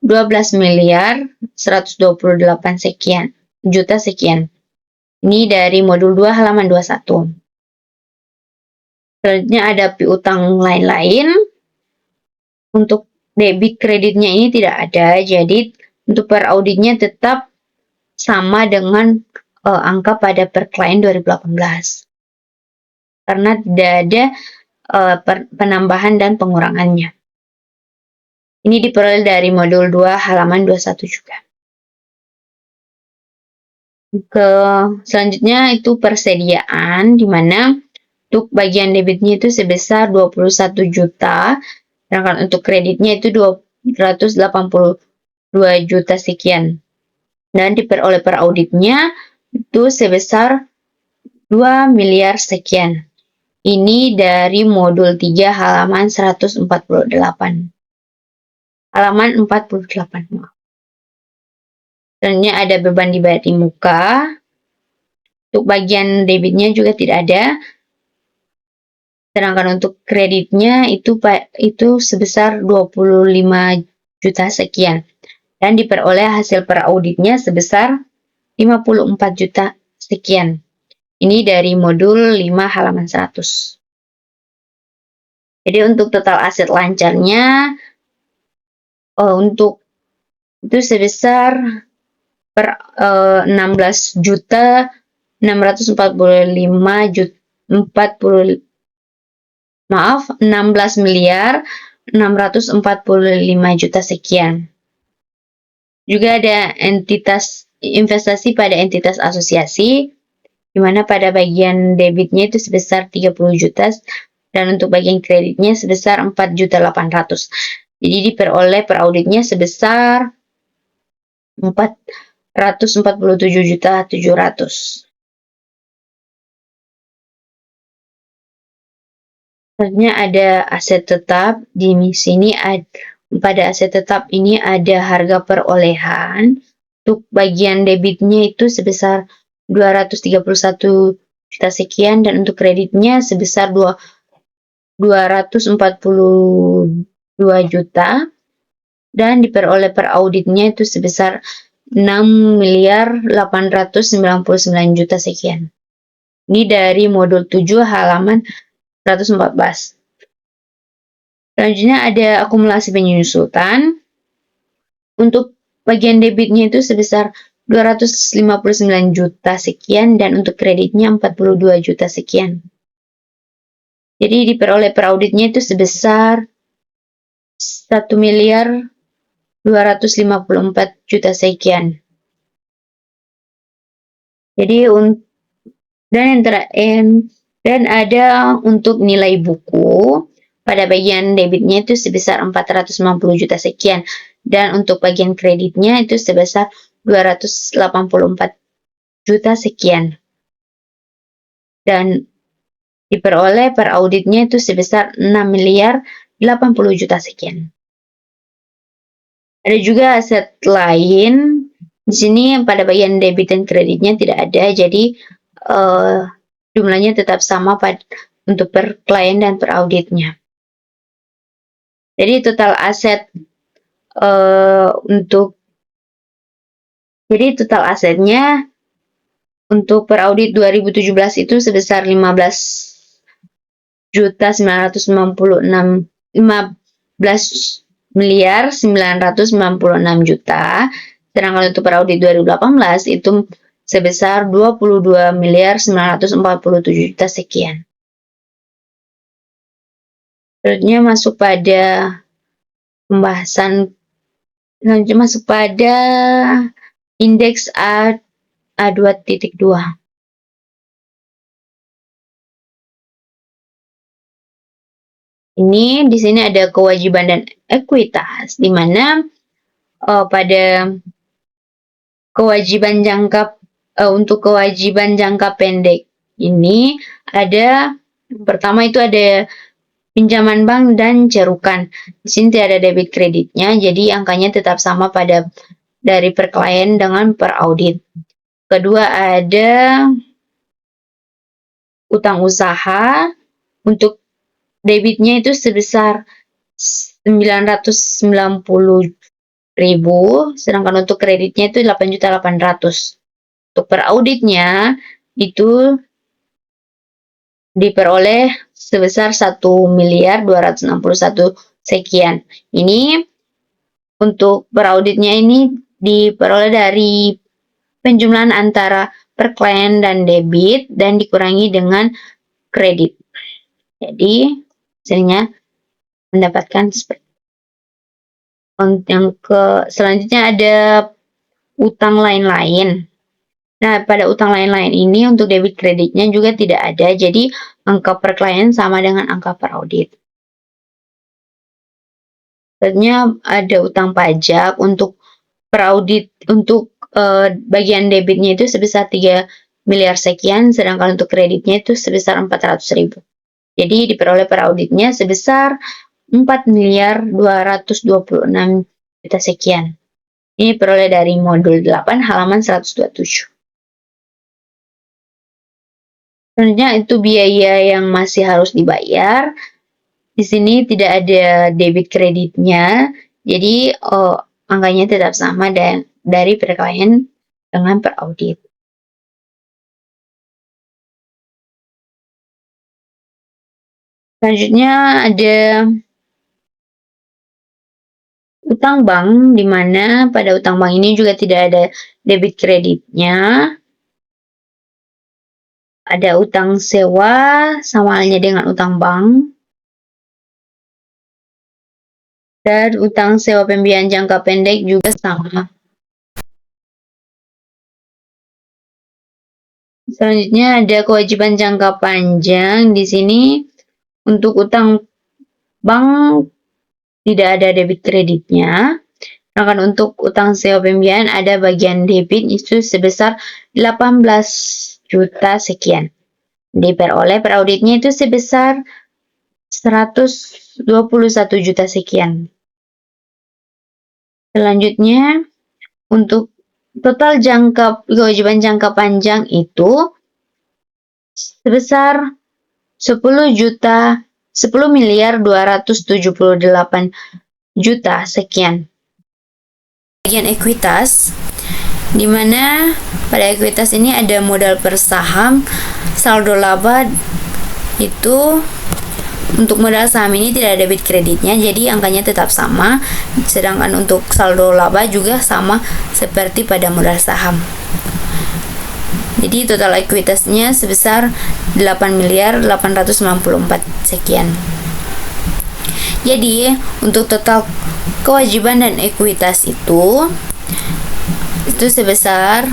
12 miliar 128 sekian juta sekian. Ini dari modul 2 halaman 21. Selanjutnya ada piutang lain-lain. Untuk debit kreditnya ini tidak ada, jadi untuk per auditnya tetap sama dengan angka pada per klien 2018. Karena tidak ada penambahan dan pengurangannya. Ini diperoleh dari modul 2 halaman 21 juga. Selanjutnya itu persediaan, di mana untuk bagian debitnya itu sebesar 21 juta, sedangkan untuk kreditnya itu 282 juta sekian. Dan diperoleh per auditnya itu sebesar 2 miliar sekian. Ini dari modul 3 halaman 148. Halaman 48. Selanjutnya ada beban dibayar di muka. Untuk bagian debitnya juga tidak ada. Sedangkan untuk kreditnya itu sebesar 25 juta sekian. Dan diperoleh hasil per auditnya sebesar 54 juta sekian. Ini dari modul 5 halaman 100. Jadi untuk total aset lancarnya untuk itu sebesar 16 miliar 645 juta sekian. Juga ada investasi pada entitas asosiasi, di mana pada bagian debitnya itu sebesar 30 juta dan untuk bagian kreditnya sebesar 4.800.000. Jadi diperoleh per auditnya sebesar 447.700.000. Selanjutnya ada aset tetap. Di sini pada aset tetap ini ada harga perolehan. Untuk bagian debitnya itu sebesar 231 juta sekian dan untuk kreditnya sebesar 242 juta dan diperoleh per auditnya itu sebesar 6.899 juta sekian. Ini dari modul 7 halaman 114. Selanjutnya ada akumulasi penyusutan. Untuk bagian debitnya itu sebesar 259 juta sekian dan untuk kreditnya 42 juta sekian. Jadi diperoleh per auditnya itu sebesar 1.254 juta sekian. Jadi dan ada untuk nilai buku pada bagian debitnya itu sebesar 490 juta sekian dan untuk bagian kreditnya itu sebesar 284 juta sekian. Dan diperoleh per auditnya itu sebesar 6.080 juta sekian. Ada juga aset lain. Di sini pada bagian debit dan kreditnya tidak ada, jadi jumlahnya tetap sama untuk per klien dan per auditnya. Jadi total asetnya untuk per audit 2017 itu sebesar 15.996 juta. Sedangkan untuk per audit 2018 itu sebesar 22.947 juta sekian. Selanjutnya masuk pada indeks A2.2. Ini di sini ada kewajiban dan ekuitas, di mana pada kewajiban untuk kewajiban jangka pendek ini ada pertama itu ada pinjaman bank dan cerukan. Di sini tidak ada debit kreditnya, jadi angkanya tetap sama dari per klien dengan per audit. Kedua ada utang usaha. Untuk debitnya itu sebesar 990.000, sedangkan untuk kreditnya itu 8.800.000. Untuk per auditnya itu diperoleh sebesar 1.261 sekian. Ini untuk per auditnya ini diperoleh dari penjumlahan antara per klien dan debit dan dikurangi dengan kredit. Jadi hasilnya mendapatkan seperti. Selanjutnya ada utang lain-lain. Nah, pada utang lain-lain ini untuk debit kreditnya juga tidak ada, jadi angka per klien sama dengan angka per audit. Selanjutnya ada utang pajak. Untuk per audit, untuk bagian debitnya itu sebesar 3 miliar sekian, sedangkan untuk kreditnya itu sebesar 400.000. Jadi diperoleh per auditnya sebesar 4.226 juta sekian. Ini diperoleh dari modul 8 halaman 127. Selanjutnya itu biaya yang masih harus dibayar. Di sini tidak ada debit kreditnya, jadi angkanya tetap sama dari per klien dengan per audit. Selanjutnya ada utang bank, di mana pada utang bank ini juga tidak ada debit kreditnya. Ada utang sewa, sama halnya dengan utang bank. Dan utang sewa pembiayaan jangka pendek juga sama. Selanjutnya ada kewajiban jangka panjang. Di sini untuk utang bank tidak ada debit kreditnya. Sedangkan untuk utang sewa pembiayaan ada bagian debit itu sebesar 18 juta sekian. Diperoleh per auditnya itu sebesar 121 juta sekian. Selanjutnya, untuk total kewajiban jangka panjang itu sebesar 10.278 juta sekian. Bagian ekuitas, di mana pada ekuitas ini ada modal per saham, saldo laba. Itu untuk modal saham ini tidak ada debit kreditnya, jadi angkanya tetap sama. Sedangkan untuk saldo laba juga sama seperti pada modal saham. Jadi total ekuitasnya sebesar 8.894 sekian. Jadi untuk total kewajiban dan ekuitas itu sebesar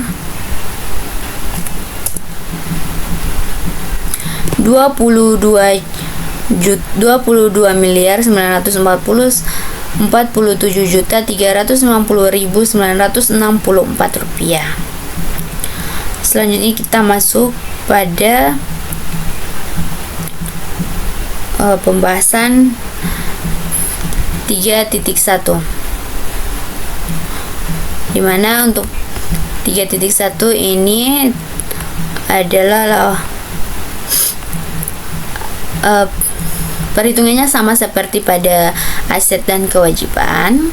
22.947.350.964 rupiah. Selanjutnya kita masuk pada pembahasan 3.1, dimana untuk 3.1 ini adalah perhitungannya sama seperti pada aset dan kewajiban.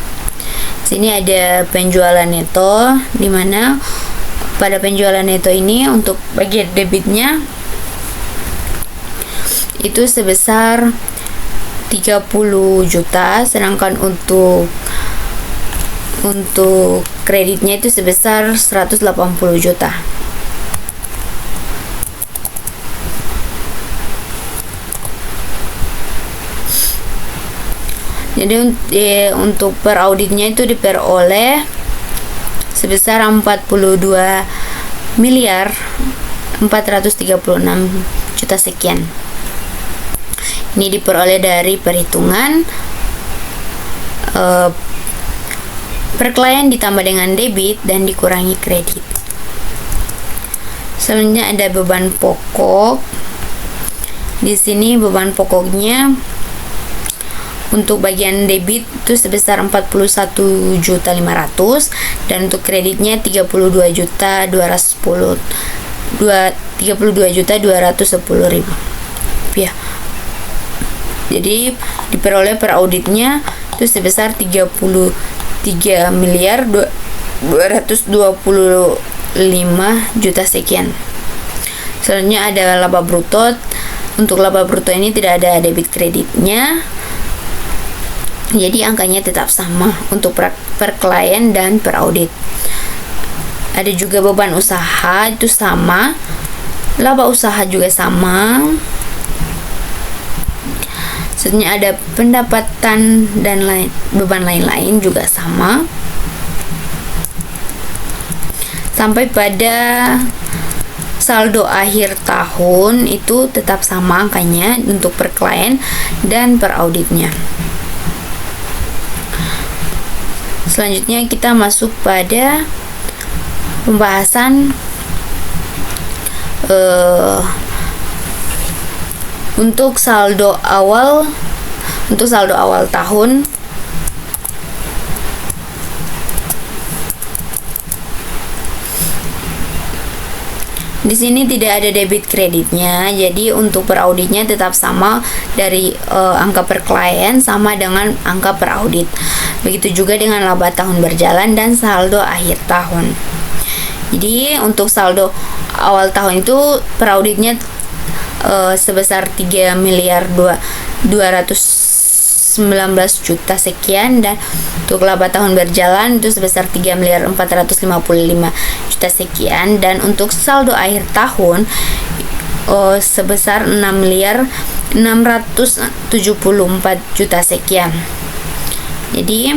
Sini ada penjualan neto, dimana pada penjualan neto ini untuk bagian debitnya itu sebesar 30 juta, sedangkan untuk kreditnya itu sebesar 180 juta. Jadi untuk per auditnya itu diperoleh sebesar 42.436 juta sekian. Ini diperoleh dari perhitungan per klien ditambah dengan debit dan dikurangi kredit. Selanjutnya ada beban pokok. Di sini beban pokoknya untuk bagian debit itu sebesar 41.500 dan untuk kreditnya 32.210.000 rupiah. Jadi diperoleh per auditnya itu sebesar 33.225 juta sekian. Selanjutnya ada laba bruto. Untuk laba bruto ini tidak ada debit kreditnya, jadi angkanya tetap sama untuk per klien dan per audit. Ada juga beban usaha, itu sama. Laba usaha juga sama. Selanjutnya ada pendapatan dan beban lain-lain juga sama. Sampai pada saldo akhir tahun itu tetap sama angkanya untuk per klien dan per auditnya. Selanjutnya kita masuk pada pembahasan untuk saldo awal tahun. Di sini tidak ada debit kreditnya, jadi untuk per auditnya tetap sama dari angka per klien sama dengan angka per audit. Begitu juga dengan laba tahun berjalan dan saldo akhir tahun. Jadi untuk saldo awal tahun itu per auditnya sebesar 3.219 juta sekian, dan untuk laba tahun berjalan itu sebesar 3.455 juta sekian, dan untuk saldo akhir tahun sebesar 6.674 juta sekian. Jadi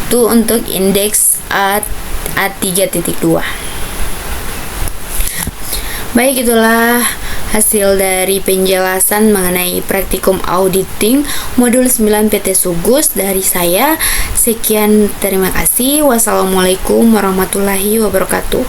itu untuk indeks A3.2. Baik, itulah hasil dari penjelasan mengenai praktikum auditing modul 9 PT Sugus dari saya. Sekian, terima kasih. Wassalamualaikum warahmatullahi wabarakatuh.